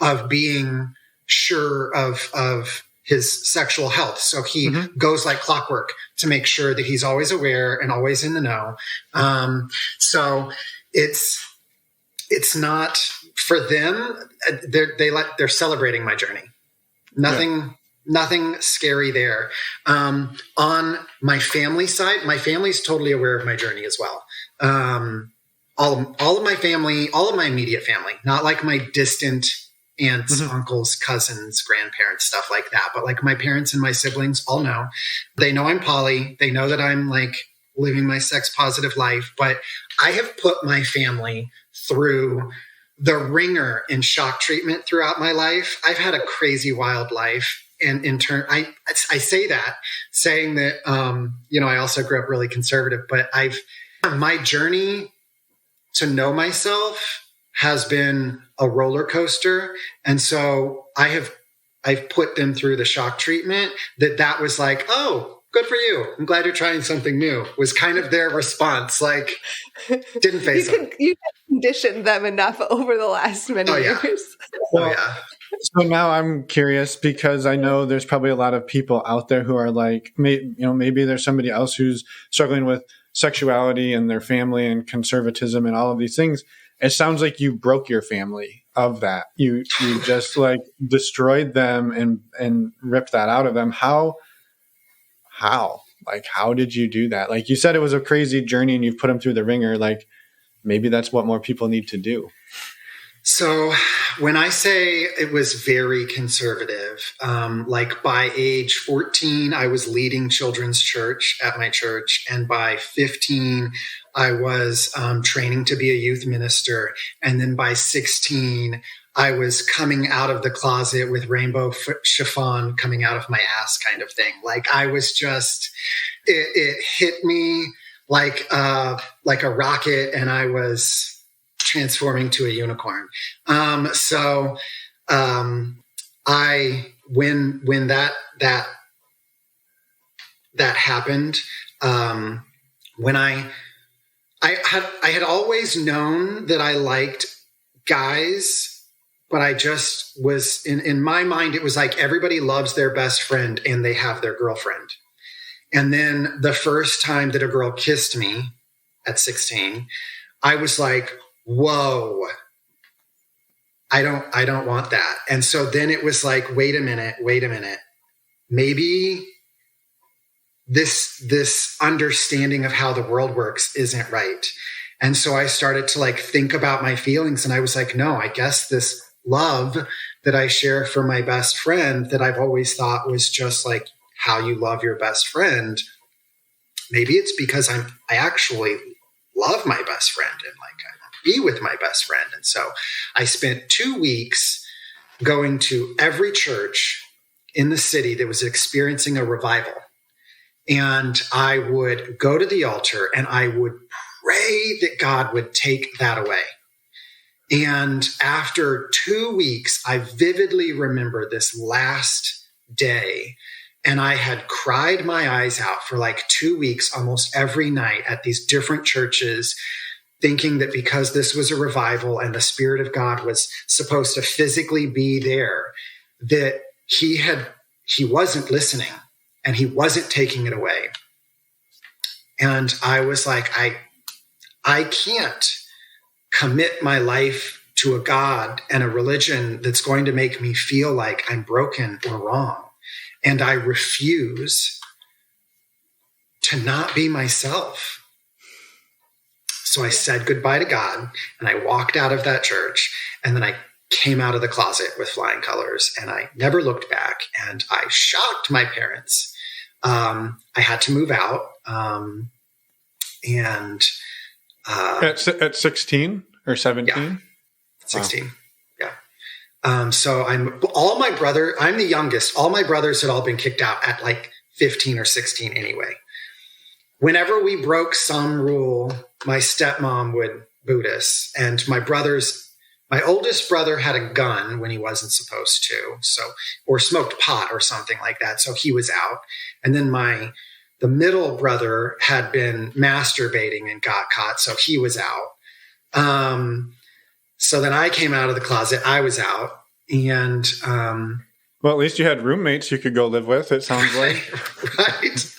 of being sure of his sexual health. So he goes like clockwork to make sure that he's always aware and always in the know. So it's not for them. They're celebrating my journey. Nothing scary there. On my family side, my family's totally aware of my journey as well. All of my family, all of my immediate family, not like my distant aunts, uncles, cousins, grandparents, stuff like that. But like my parents and my siblings all know. They know I'm poly. They know that I'm like living my sex positive life. But I have put my family through the ringer in shock treatment throughout my life. I've had a crazy wild life. And in turn, I say that saying that, I also grew up really conservative, but my journey to know myself has been a roller coaster. And so I've put them through the shock treatment that was like, oh, good for you. I'm glad you're trying something new, was kind of their response. Like, didn't face them. You conditioned them enough over the last many years. Oh, yeah. So now I'm curious, because I know there's probably a lot of people out there who are like, maybe there's somebody else who's struggling with sexuality and their family and conservatism and all of these things. It sounds like you broke your family of that. You just like destroyed them and ripped that out of them. How did you do that? Like you said, it was a crazy journey and you've put them through the ringer. Like maybe that's what more people need to do. So when I say it was very conservative, like by age 14, I was leading children's church at my church. And by 15, I was training to be a youth minister. And then by 16, I was coming out of the closet with rainbow chiffon coming out of my ass kind of thing. Like I was just, it hit me like a rocket, and I was transforming to a unicorn. When that happened, when I had always known that I liked guys, but I just was in my mind, it was like everybody loves their best friend and they have their girlfriend. And then the first time that a girl kissed me at 16, I was like, whoa, I don't want that. And so then it was like, wait a minute. Maybe this understanding of how the world works isn't right. And so I started to like think about my feelings, and I was like, no, I guess this love that I share for my best friend that I've always thought was just like how you love your best friend. Maybe it's because I actually love my best friend and like I want to be with my best friend. And so I spent 2 weeks going to every church in the city that was experiencing a revival. And I would go to the altar and I would pray that God would take that away. And after 2 weeks, I vividly remember this last day, and I had cried my eyes out for like 2 weeks, almost every night at these different churches, thinking that because this was a revival and the Spirit of God was supposed to physically be there, that he wasn't listening and he wasn't taking it away. And I was like, I can't commit my life to a God and a religion that's going to make me feel like I'm broken or wrong. And I refuse to not be myself. So I said goodbye to God, and I walked out of that church, and then I came out of the closet with flying colors, and I never looked back, and I shocked my parents. I had to move out. At 16 or 17? Yeah, 16. Wow. Yeah. So I'm the youngest. All my brothers had all been kicked out at like 15 or 16 anyway. Whenever we broke some rule, my stepmom would boot us, and my oldest brother had a gun when he wasn't supposed to, or smoked pot or something like that. So he was out. And then the middle brother had been masturbating and got caught, so he was out. So then I came out of the closet. I was out, and well, at least you had roommates you could go live with. It sounds like right.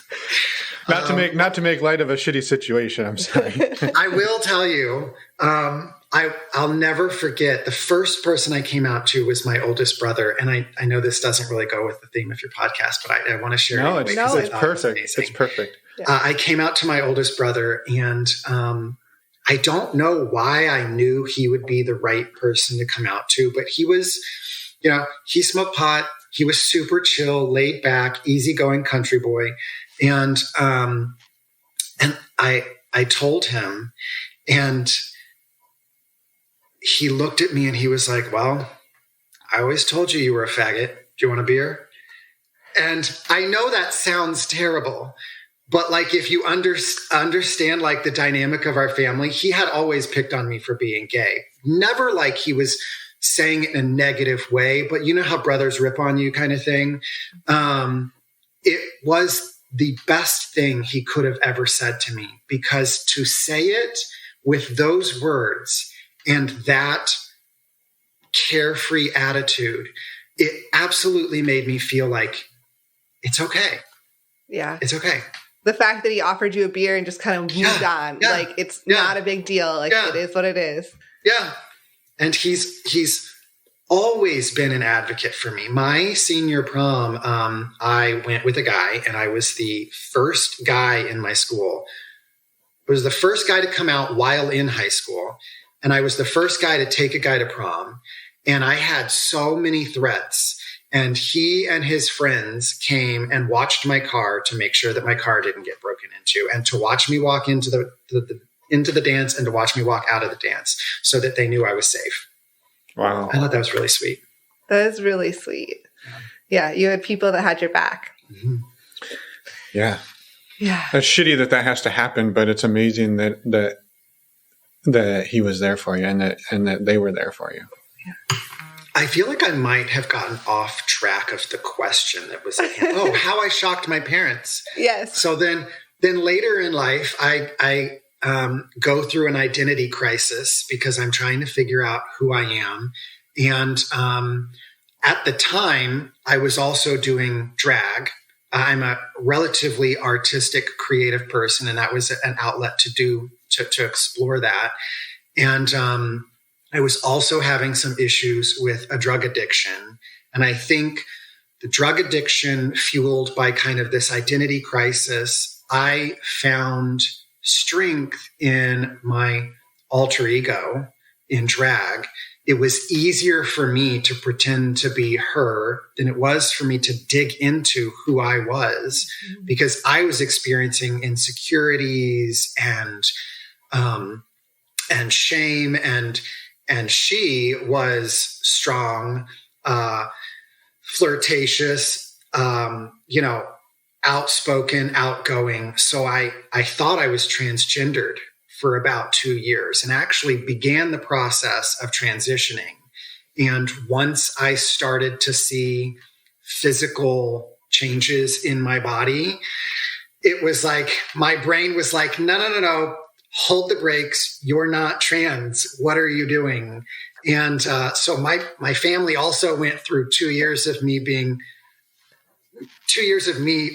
Not to make light of a shitty situation. I'm sorry. I will tell you. I'll never forget the first person I came out to was my oldest brother. And I know this doesn't really go with the theme of your podcast, but I want to share it anyway. It's perfect. It's perfect. Yeah. I came out to my oldest brother, and I don't know why I knew he would be the right person to come out to, but he was, he smoked pot. He was super chill, laid back, easygoing country boy. And I told him, and he looked at me and he was like, well, I always told you were a faggot. Do you want a beer? And I know that sounds terrible, but like, if you understand like the dynamic of our family, he had always picked on me for being gay. Never like he was saying it in a negative way, but you know how brothers rip on you kind of thing. It was the best thing he could have ever said to me, because to say it with those words and that carefree attitude, it absolutely made me feel like it's okay. Yeah. It's okay. The fact that he offered you a beer and just kind of moved on, like it's not a big deal. Like it is what it is. Yeah. And he's always been an advocate for me. My senior prom, I went with a guy, and I was the first guy in my school. I was the first guy to come out while in high school. And I was the first guy to take a guy to prom. And I had so many threats. And he and his friends came and watched my car to make sure that my car didn't get broken into, and to watch me walk into the dance, and to watch me walk out of the dance, so that they knew I was safe. Wow. I thought that was really sweet. That is really sweet. Yeah, you had people that had your back. Mm-hmm. Yeah. Yeah. It's shitty that has to happen, but it's amazing that he was there for you and that they were there for you. Yeah. I feel like I might have gotten off track of the question that was at hand. Oh, how I shocked my parents. Yes. So then later in life, I go through an identity crisis because I'm trying to figure out who I am. And at the time, I was also doing drag. I'm a relatively artistic, creative person, and that was an outlet to explore that. And I was also having some issues with a drug addiction. And I think the drug addiction fueled by kind of this identity crisis, I found strength in my alter ego in drag. It was easier for me to pretend to be her than it was for me to dig into who I was, because I was experiencing insecurities and shame, and she was strong, flirtatious, outspoken, outgoing. So I thought I was transgendered for about 2 years and actually began the process of transitioning. And once I started to see physical changes in my body, it was like my brain was like, no, hold the brakes. You're not trans. What are you doing? And so my family also went through 2 years of me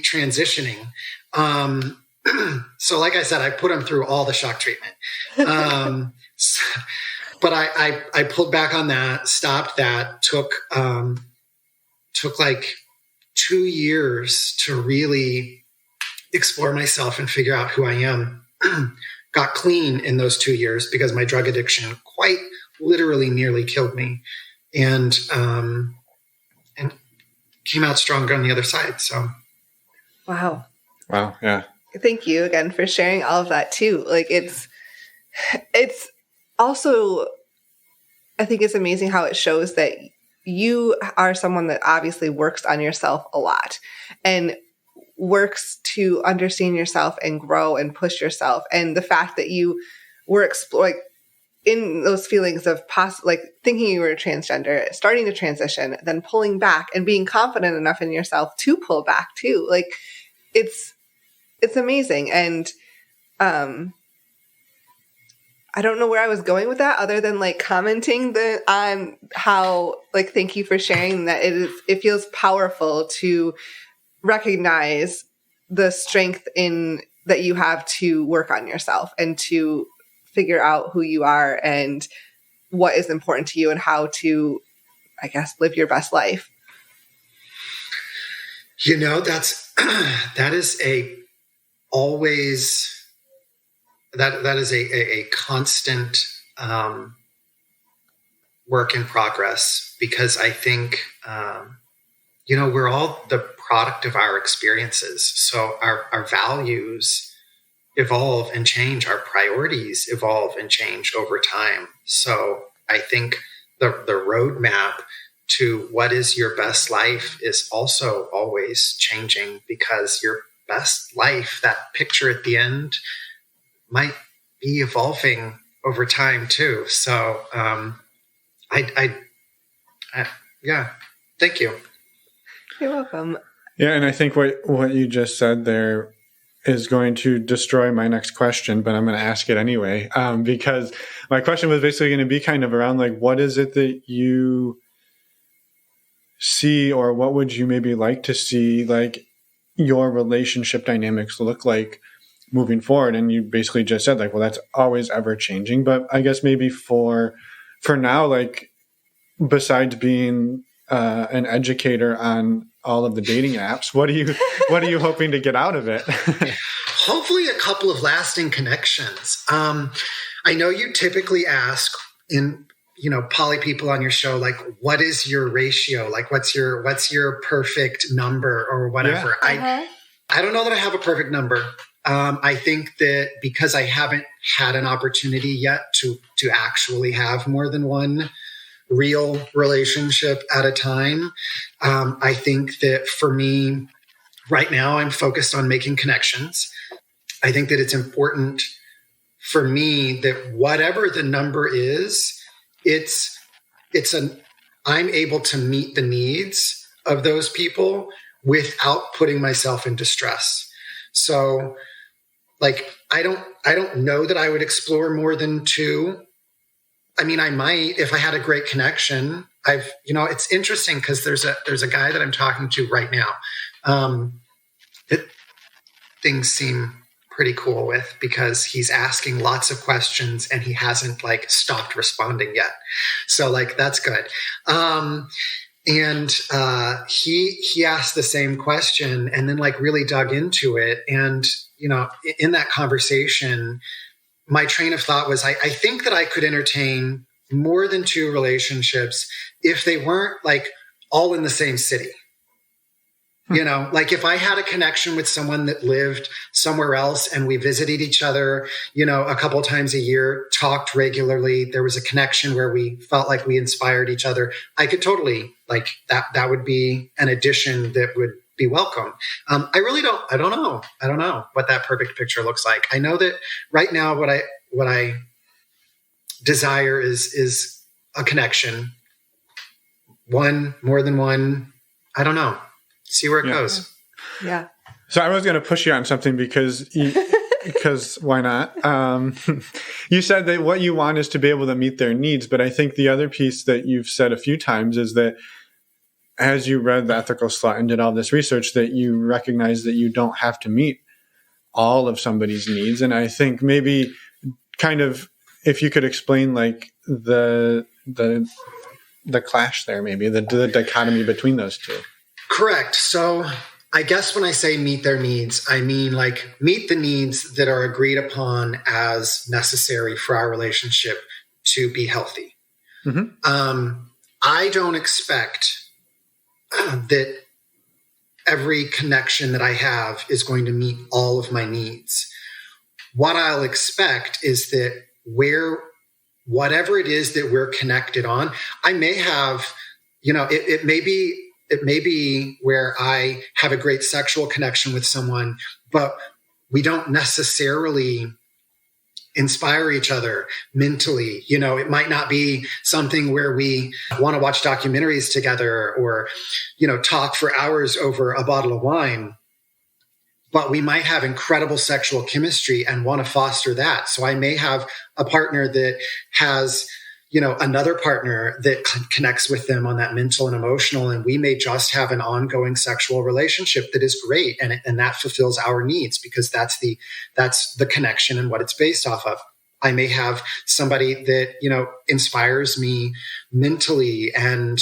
transitioning. So like I said, I put them through all the shock treatment. But I pulled back on that, stopped that, took like 2 years to really explore myself and figure out who I am. Got clean in those 2 years because my drug addiction quite literally nearly killed me, and came out stronger on the other side. So, wow, yeah. Thank you again for sharing all of that too. Like it's also, I think it's amazing how it shows that you are someone that obviously works on yourself a lot and works to understand yourself and grow and push yourself. And the fact that you were exploring in those feelings of thinking you were transgender, starting to transition, then pulling back and being confident enough in yourself to pull back too. Like it's amazing. And I don't know where I was going with that other than like commenting on how, like, thank you for sharing that. It feels powerful to recognize the strength that you have to work on yourself and to figure out who you are and what is important to you and how to, I guess, live your best life. That is a constant work in progress, because I think, we're all the product of our experiences. So our values evolve and change. Our priorities evolve and change over time. So I think the roadmap to what is your best life is also always changing, because your best life, that picture at the end, might be evolving over time too. So yeah, thank you. You're welcome. Yeah, and I think what you just said there is going to destroy my next question, but I'm going to ask it anyway, because my question was basically going to be kind of around like, what is it that you see, or what would you maybe like to see like your relationship dynamics look like moving forward? And you basically just said like, well, that's always ever changing. But I guess maybe for now, like, besides being an educator on all of the dating apps, what are you hoping to get out of it? Hopefully a couple of lasting connections. I know you typically ask in, poly people on your show, like, what is your ratio? Like, what's your perfect number or whatever? Yeah. I don't know that I have a perfect number. I think that because I haven't had an opportunity yet to actually have more than one real relationship at a time. I think that for me, right now, I'm focused on making connections. I think that it's important for me that whatever the number is, I'm able to meet the needs of those people without putting myself in distress. So, like, I don't know that I would explore more than 2. I mean, I might if I had a great connection. It's interesting because there's a guy that I'm talking to right now that things seem pretty cool with, because he's asking lots of questions and he hasn't like stopped responding yet. So like, that's good. And he asked the same question and then like really dug into it. And, in that conversation, my train of thought was, I think that I could entertain more than 2 relationships if they weren't like all in the same city. Like if I had a connection with someone that lived somewhere else and we visited each other, a couple of times a year, talked regularly, there was a connection where we felt like we inspired each other, I could totally like that would be an addition that would be welcome. I don't know what that perfect picture looks like. I know that right now what I desire is a connection. One, more than one. I don't know. See where it goes. Yeah. So I was going to push you on something because why not? You said that what you want is to be able to meet their needs. But I think the other piece that you've said a few times is that as you read The Ethical Slut and did all this research, that you recognize that you don't have to meet all of somebody's needs. And I think maybe kind of if you could explain like the clash there, maybe the dichotomy between those two. Correct. So I guess when I say meet their needs, I mean like meet the needs that are agreed upon as necessary for our relationship to be healthy. Mm-hmm. I don't expect that every connection that I have is going to meet all of my needs. What I'll expect is that whatever it is that we're connected on, I may have, it may be where I have a great sexual connection with someone, but we don't necessarily inspire each other mentally. It might not be something where we want to watch documentaries together or, talk for hours over a bottle of wine, but we might have incredible sexual chemistry and want to foster that. So I may have a partner that has another partner that connects with them on that mental and emotional, and we may just have an ongoing sexual relationship that is great, and that fulfills our needs because that's the connection and what it's based off of. I may have somebody that inspires me mentally and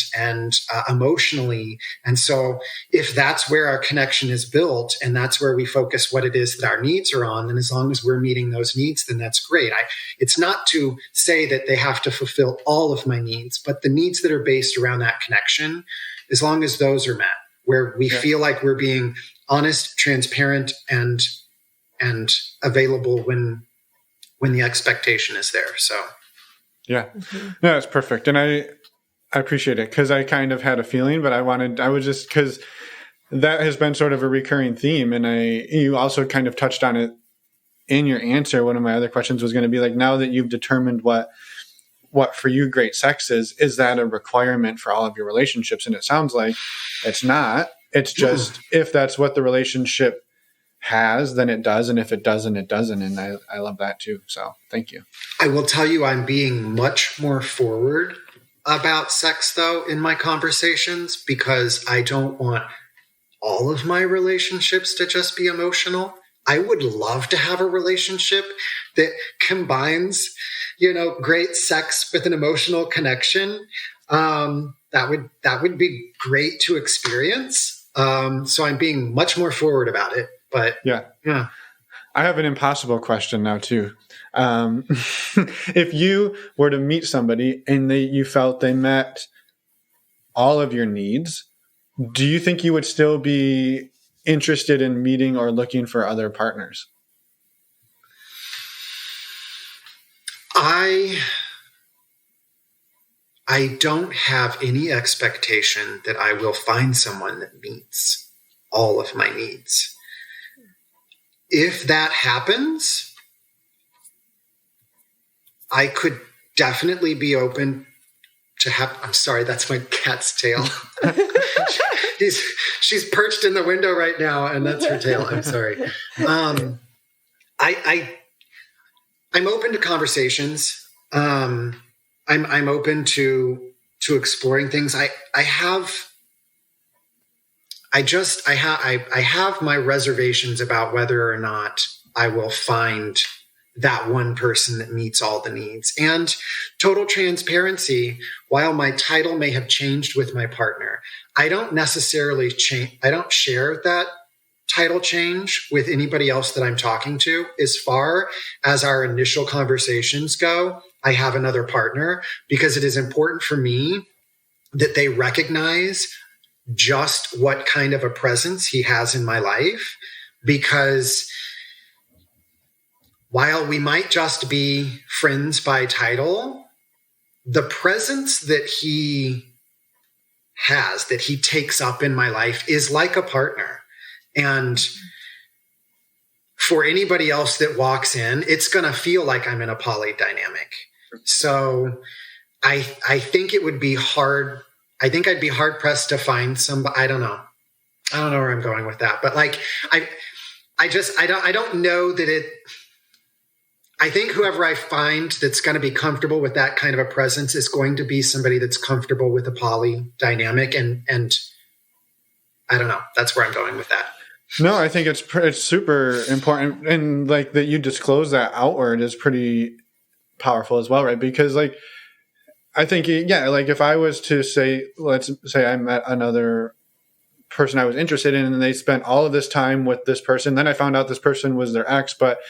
emotionally, and so if that's where our connection is built and that's where we focus what it is that our needs are on, then as long as we're meeting those needs, then that's great. It's not to say that they have to fulfill all of my needs, but the needs that are based around that connection, as long as those are met, where we feel like we're being honest, transparent, and available when the expectation is there. So, yeah, no, it's perfect. And I appreciate it because I kind of had a feeling, but because that has been sort of a recurring theme. And you also kind of touched on it in your answer. One of my other questions was going to be like, now that you've determined what for you great sex is that a requirement for all of your relationships? And it sounds like it's not. It's just if that's what the relationship has, then it does, and if it doesn't, it doesn't. And I love that too. So thank you. I will tell you, I'm being much more forward about sex though in my conversations because I don't want all of my relationships to just be emotional. I would love to have a relationship that combines, great sex with an emotional connection. That would be great to experience. So I'm being much more forward about it. But yeah. I have an impossible question now too. If you were to meet somebody and you felt they met all of your needs, do you think you would still be interested in meeting or looking for other partners? I I don't have any expectation that I will find someone that meets all of my needs. If that happens, I could definitely be open to have. I'm sorry, that's my cat's tail. She's perched in the window right now, and that's her tail. I'm sorry. I'm open to conversations. I'm open to exploring things. I have my reservations about whether or not I will find that one person that meets all the needs. And total transparency, while my title may have changed with my partner, I don't necessarily change. I don't share that title change with anybody else that I'm talking to. As far as our initial conversations go, I have another partner because it is important for me that they recognize just what kind of a presence he has in my life, because while we might just be friends by title, the presence that he has, that he takes up in my life, is like a partner. And for anybody else that walks in, it's going to feel like I'm in a poly dynamic. So I think it would be hard. I think I'd be hard pressed to find somebody. I don't know where I'm going with that, but like, I don't know that it. I think whoever I find that's going to be comfortable with that kind of a presence is going to be somebody that's comfortable with a poly dynamic, and I don't know. That's where I'm going with that. No, I think it's super important, and like that you disclose that outward is pretty powerful as well, right? Because like, I think, yeah, like if I was to say, let's say I met another person I was interested in and they spent all of this time with this person, then I found out this person was their ex, but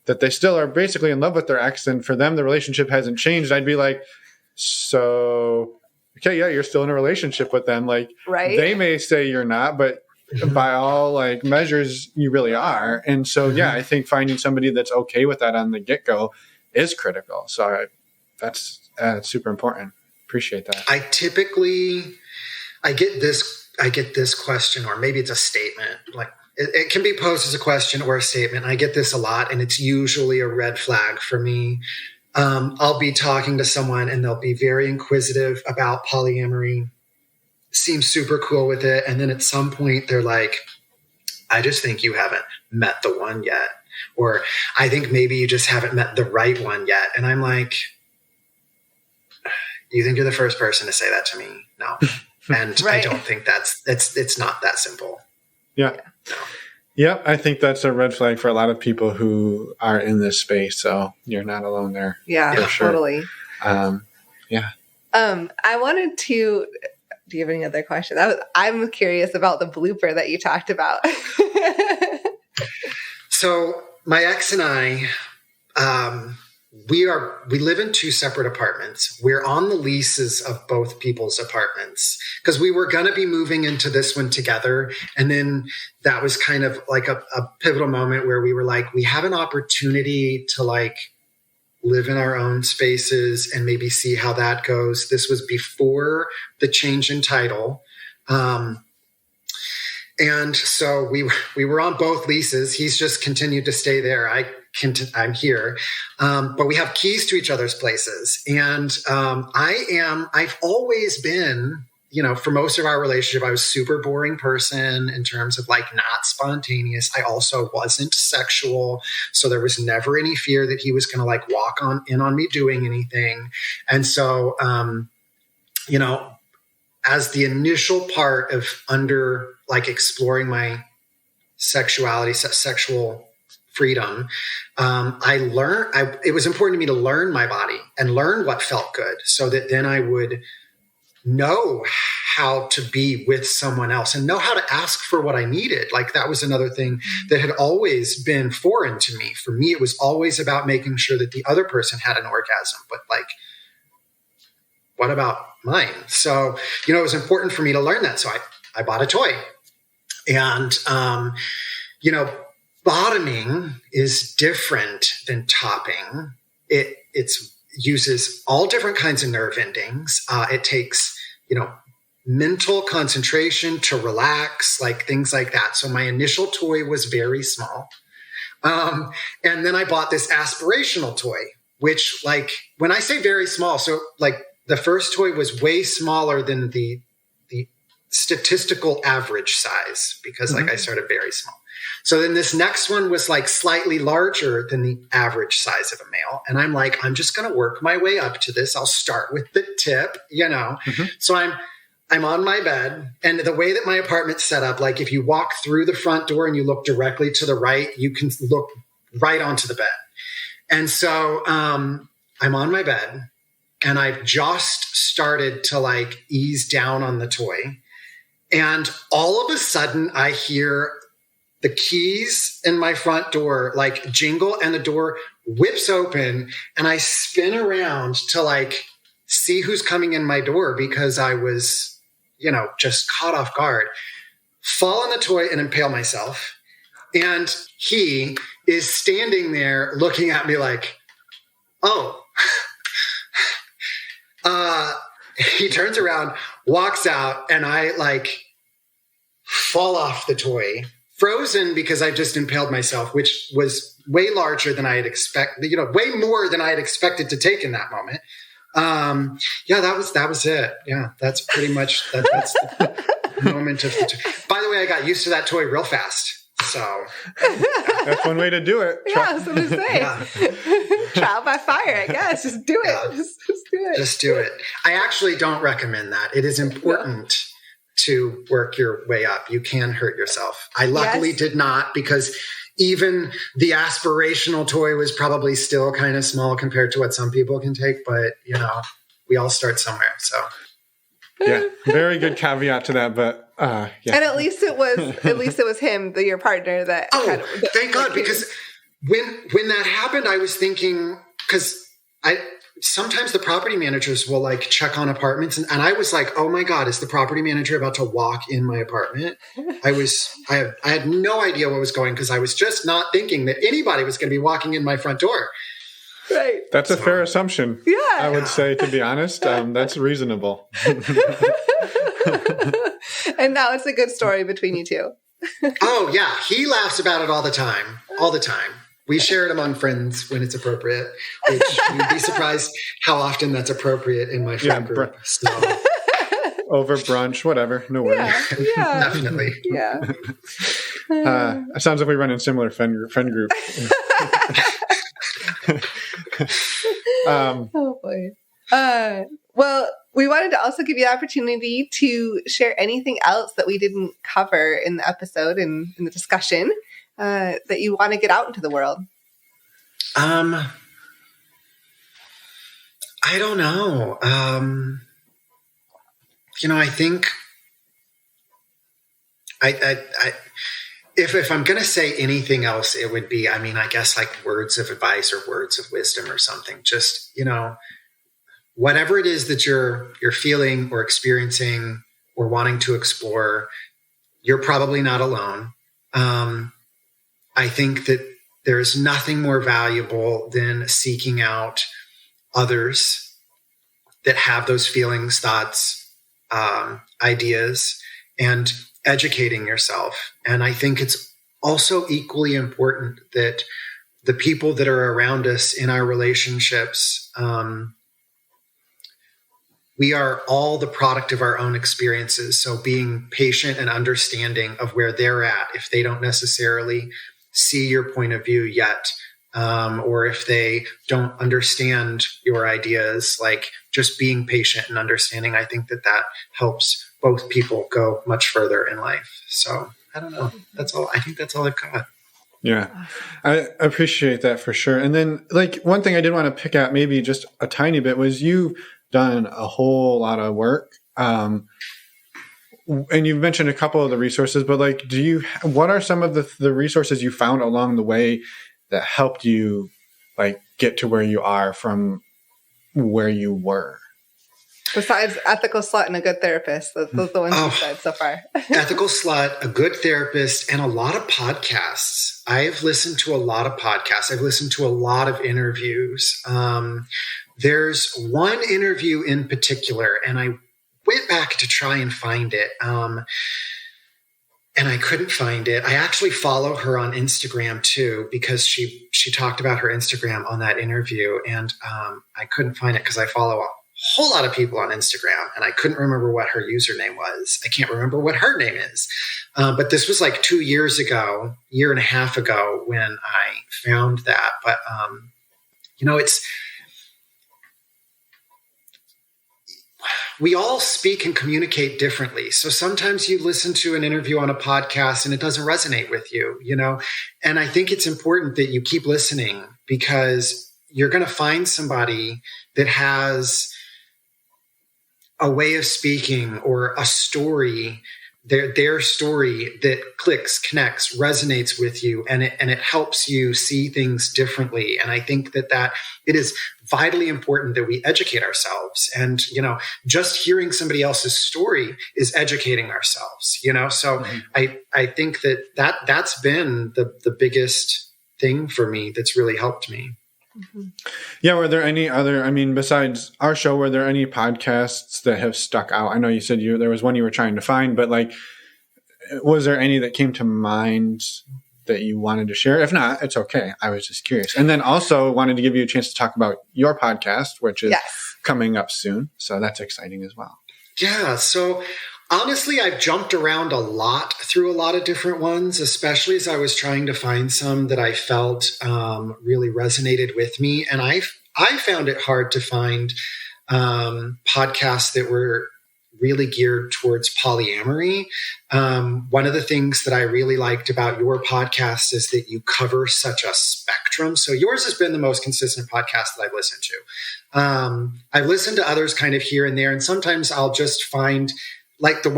that they still are basically in love with their ex, and for them the relationship hasn't changed, I'd be like, so okay, yeah, you're still in a relationship with them. Like, right. They may say you're not, but by all like measures, you really are. And so, yeah, I think finding somebody that's okay with that on the get-go is critical. So that's super important. Appreciate that. I get this question, or maybe it's a statement. Like it can be posed as a question or a statement. I get this a lot, and it's usually a red flag for me. I'll be talking to someone and they'll be very inquisitive about polyamory, seem super cool with it. And then at some point they're like, I just think you haven't met the one yet. Or I think maybe you just haven't met the right one yet. And I'm like, you think you're the first person to say that to me? No. And right. I don't think it's not that simple. Yeah. No. Yep. I think that's a red flag for a lot of people who are in this space. So you're not alone there. Yeah, sure. Totally. Yeah. I wanted to, do you have any other questions? I'm curious about the blooper that you talked about. So my ex and I, we live in two separate apartments. We're on the leases of both people's apartments because we were going to be moving into this one together. And then that was kind of like a pivotal moment where we were like, we have an opportunity to like live in our own spaces and maybe see how that goes. This was before the change in title. And so we were on both leases. He's just continued to stay there. I'm here. But we have keys to each other's places. And I've always been, for most of our relationship, I was a super boring person in terms of like not spontaneous. I also wasn't sexual. So there was never any fear that he was going to like walk in on me doing anything. And so, as the initial part of exploring my sexuality, sexual freedom, it was important to me to learn my body and learn what felt good so that then I would know how to be with someone else and know how to ask for what I needed. Like that was another thing that had always been foreign to me. For me, it was always about making sure that the other person had an orgasm, but like, what about mine? So, it was important for me to learn that. So I bought a toy. And, bottoming is different than topping. It's uses all different kinds of nerve endings. It takes, mental concentration to relax, like things like that. So my initial toy was very small. And then I bought this aspirational toy, which, like, when I say very small, so like the first toy was way smaller than the statistical average size, because like I started very small. So then this next one was like slightly larger than the average size of a male. And I'm like, I'm just going to work my way up to this. I'll start with the tip, So I'm on my bed, and the way that my apartment's set up, like if you walk through the front door and you look directly to the right, you can look right onto the bed. And so I'm on my bed, and I've just started to like ease down on the toy. And all of a sudden I hear the keys in my front door like jingle, and the door whips open, and I spin around to like see who's coming in my door, because I was, just caught off guard, fall on the toy and impale myself. And he is standing there looking at me like, oh. He turns around, walks out, and I like fall off the toy, frozen because I just impaled myself, which was way larger than I had expected, way more than I had expected to take in that moment. That was it. Yeah, that's pretty much that's the moment of the toy. By the way, I got used to that toy real fast. So that's one way to do it. Yeah, I was going to say. Yeah. Trial by fire, I guess. Just do it. Yeah. Just do it. Just do it. I actually don't recommend that. It is important to work your way up. You can hurt yourself. I luckily did not, because even the aspirational toy was probably still kind of small compared to what some people can take. But, we all start somewhere. So. Yeah, very good caveat to that, but yeah. And at least it was him, your partner, that. Oh, thank God! Because when that happened, I was thinking, because sometimes the property managers will like check on apartments, and I was like, oh my God, is the property manager about to walk in my apartment? I had no idea what was going, because I was just not thinking that anybody was going to be walking in my front door. Right. That's a fair assumption. Yeah. I would say, to be honest, that's reasonable. And now it's a good story between you two. Oh, yeah. He laughs about it all the time. All the time. We share it among friends when it's appropriate, which you'd be surprised how often that's appropriate in my friend group. So. Over brunch, whatever. No worries. Yeah. Definitely. Yeah. It sounds like we run in similar friend group. Oh boy. Well, we wanted to also give you the opportunity to share anything else that we didn't cover in the episode and in the discussion that you want to get out into the world. I don't know. I think if I'm going to say anything else, it would be, I guess like words of advice or words of wisdom or something. Just, whatever it is that you're feeling or experiencing or wanting to explore, you're probably not alone. I think that there's nothing more valuable than seeking out others that have those feelings, thoughts, ideas, and educating yourself. And I think it's also equally important that the people that are around us in our relationships, we are all the product of our own experiences. So being patient and understanding of where they're at, if they don't necessarily see your point of view yet, or if they don't understand your ideas, like just being patient and understanding, I think that helps both people go much further in life. So I don't know. That's all. I think that's all I've got. Yeah, I appreciate that for sure. And then like one thing I did want to pick at maybe just a tiny bit was you've done a whole lot of work. And you've mentioned a couple of the resources, but like, what are some of the resources you found along the way that helped you like get to where you are from where you were? Besides ethical slut and a good therapist, those are the ones you said so far. Ethical slut, a good therapist, and a lot of podcasts. I've listened to a lot of podcasts. I've listened to a lot of interviews. There's one interview in particular, and I went back to try and find it. And I couldn't find it. I actually follow her on Instagram too, because she talked about her Instagram on that interview, and I couldn't find it because I follow a whole lot of people on Instagram, and I couldn't remember what her username was. I can't remember what her name is. But this was like 2 years ago, year and a half ago when I found that. But, we all speak and communicate differently. So sometimes you listen to an interview on a podcast and it doesn't resonate with you, and I think it's important that you keep listening, because you're going to find somebody that has a way of speaking or a story, their story that clicks, connects, resonates with you, and it helps you see things differently. And I think that it is vitally important that we educate ourselves. And, just hearing somebody else's story is educating ourselves, So I think that's been the biggest thing for me that's really helped me. Mm-hmm. Yeah. Were there any other, besides our show, were there any podcasts that have stuck out? I know you said there was one you were trying to find, but was there any that came to mind that you wanted to share? If not, it's okay. I was just curious. And then also wanted to give you a chance to talk about your podcast, which is coming up soon. So that's exciting as well. Yeah. So honestly, I've jumped around a lot through a lot of different ones, especially as I was trying to find some that I felt really resonated with me. And I found it hard to find podcasts that were really geared towards polyamory. One of the things that I really liked about your podcast is that you cover such a spectrum. So yours has been the most consistent podcast that I've listened to. I've listened to others kind of here and there, and sometimes I'll just find the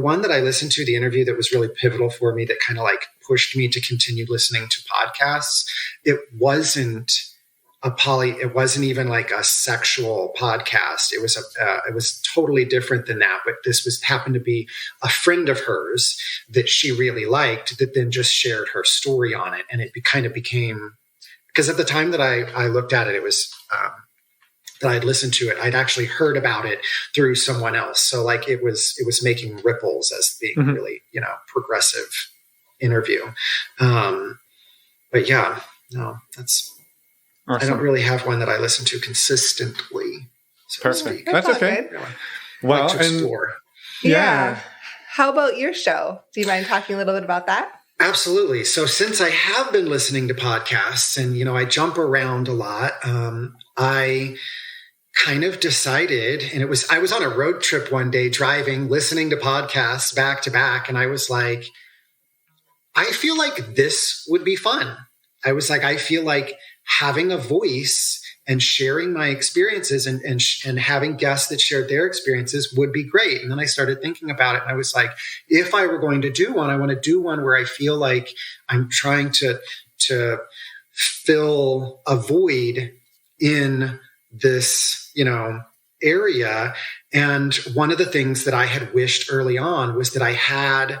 one that I listened to, the interview that was really pivotal for me, that kind of pushed me to continue listening to podcasts. It wasn't it wasn't even a sexual podcast. It was totally different than that. But this happened to be a friend of hers that she really liked, that then just shared her story on it. And it kind of became, because at the time that I looked at it, it was, that I'd listened to it, I'd actually heard about it through someone else. So it was making ripples as being really, progressive interview. But yeah, no, that's, awesome. I don't really have one that I listen to consistently. So perfect. That's okay. Well, to explore. Yeah. How about your show? Do you mind talking a little bit about that? Absolutely. So since I have been listening to podcasts and, I jump around a lot, I kind of decided, and I was on a road trip one day driving, listening to podcasts back to back. And I was like, I feel like this would be fun. I was like, I feel like having a voice and sharing my experiences and having guests that shared their experiences would be great. And then I started thinking about it, and I was like, if I were going to do one, I want to do one where I feel like I'm trying to fill a void in this, area. And one of the things that I had wished early on was that I had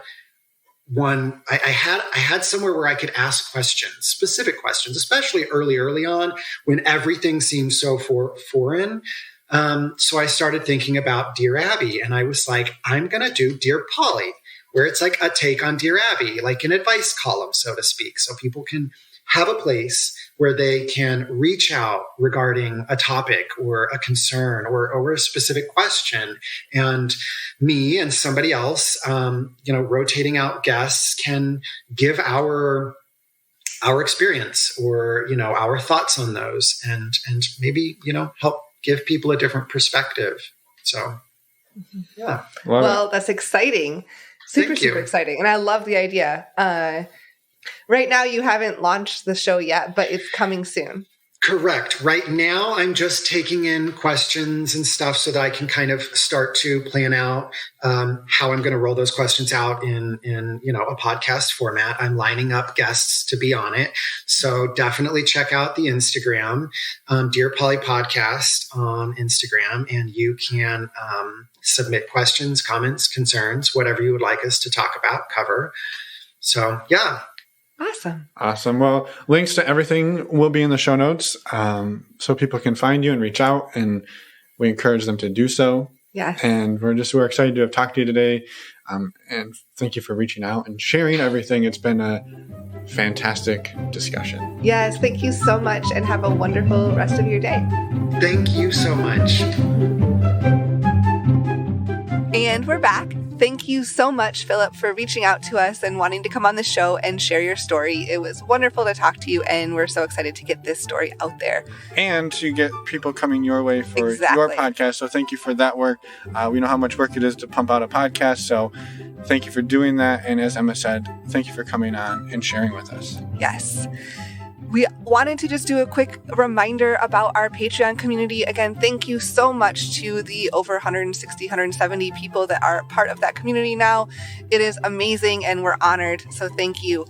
I had somewhere where I could ask questions, specific questions, especially early on when everything seemed so foreign. So I started thinking about Dear Abby, and I was like, I'm going to do Dear Polly, where it's like a take on Dear Abby, like an advice column, so to speak. So people can have a place where they can reach out regarding a topic or a concern or a specific question. And me and somebody else, rotating out guests, can give our experience or, our thoughts on those and maybe, help give people a different perspective. So, yeah. Well, that's exciting. Super exciting. And I love the idea. Right now, you haven't launched the show yet, but it's coming soon. Correct. Right now, I'm just taking in questions and stuff so that I can kind of start to plan out how I'm going to roll those questions out in a podcast format. I'm lining up guests to be on it, so definitely check out the Instagram, Dear Poly Podcast on Instagram, and you can submit questions, comments, concerns, whatever you would like us to talk about, cover. So yeah. Awesome. Well, links to everything will be in the show notes, so people can find you and reach out, and we encourage them to do so. Yes. And we're excited to have talked to you today. And thank you for reaching out and sharing everything. It's been a fantastic discussion. Yes. Thank you so much, and have a wonderful rest of your day. Thank you so much. And we're back. Thank you so much, Phillip, for reaching out to us and wanting to come on the show and share your story. It was wonderful to talk to you, and we're so excited to get this story out there. And to get people coming your way for Exactly. your podcast. So thank you for that work. We know how much work it is to pump out a podcast. So thank you for doing that. And as Emma said, thank you for coming on and sharing with us. Yes. We wanted to just do a quick reminder about our Patreon community. Again, thank you so much to the over 160, 170 people that are part of that community now. It is amazing, and we're honored. So thank you.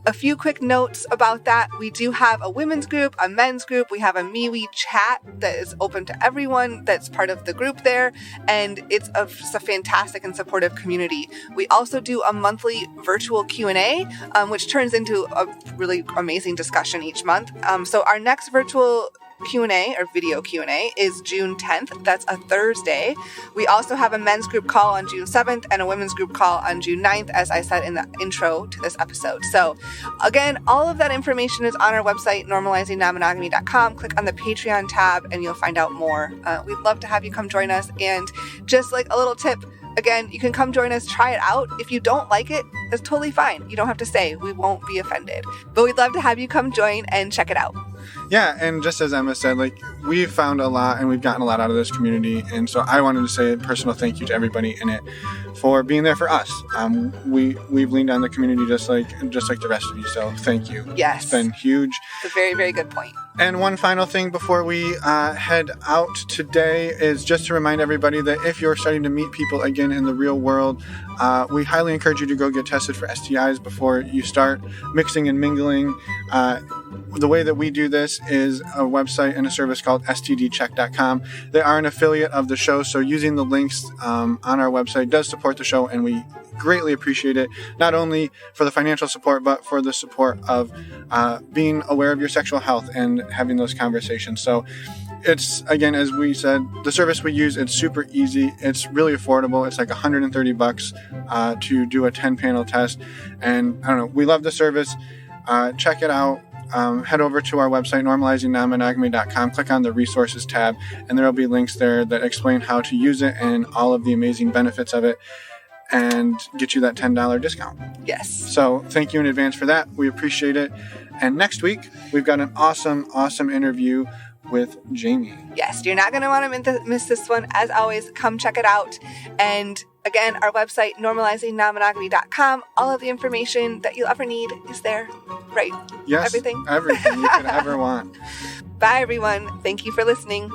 A few quick notes about that. We do have a women's group, a men's group. We have a MeWe chat that is open to everyone that's part of the group there. And it's a fantastic and supportive community. We also do a monthly virtual Q&A, which turns into a really amazing discussion each month. So our next virtual Q&A or video Q&A is June 10th. That's a Thursday. We also have a men's group call on June 7th and a women's group call on June 9th, as I said in the intro to this episode. So again, all of that information is on our website, normalizingnonmonogamy.com. Click on the Patreon tab and you'll find out more. We'd love to have you come join us. And just like a little tip, again, you can come join us, try it out. If you don't like it, that's totally fine. You don't have to stay. We won't be offended. But we'd love to have you come join and check it out. Yeah, and just as Emma said, we've found a lot and we've gotten a lot out of this community. And so I wanted to say a personal thank you to everybody in it for being there for us. We've leaned on the community just like the rest of you. So thank you. Yes. It's been huge. It's a very, very good point. And one final thing before we head out today is just to remind everybody that if you're starting to meet people again in the real world, we highly encourage you to go get tested for STIs before you start mixing and mingling. The way that we do this is a website and a service called stdcheck.com. They are an affiliate of the show, so using the links on our website does support the show, and we greatly appreciate it, not only for the financial support, but for the support of being aware of your sexual health and having those conversations. So it's, again, as we said, the service we use, it's super easy. It's really affordable. It's like $130 to do a 10-panel test. And I don't know, we love the service. Check it out. Head over to our website, normalizingnonmonogamy.com, click on the resources tab, and there will be links there that explain how to use it and all of the amazing benefits of it, and get you that $10 discount. Yes. So thank you in advance for that. We appreciate it. And next week, we've got an awesome interview with Jamie. Yes, you're not going to want to miss this one. As always, come check it out. And again, our website, normalizingnonmonogamy.com. All of the information that you'll ever need is there, right? Yes, everything you could ever want. Bye, everyone. Thank you for listening.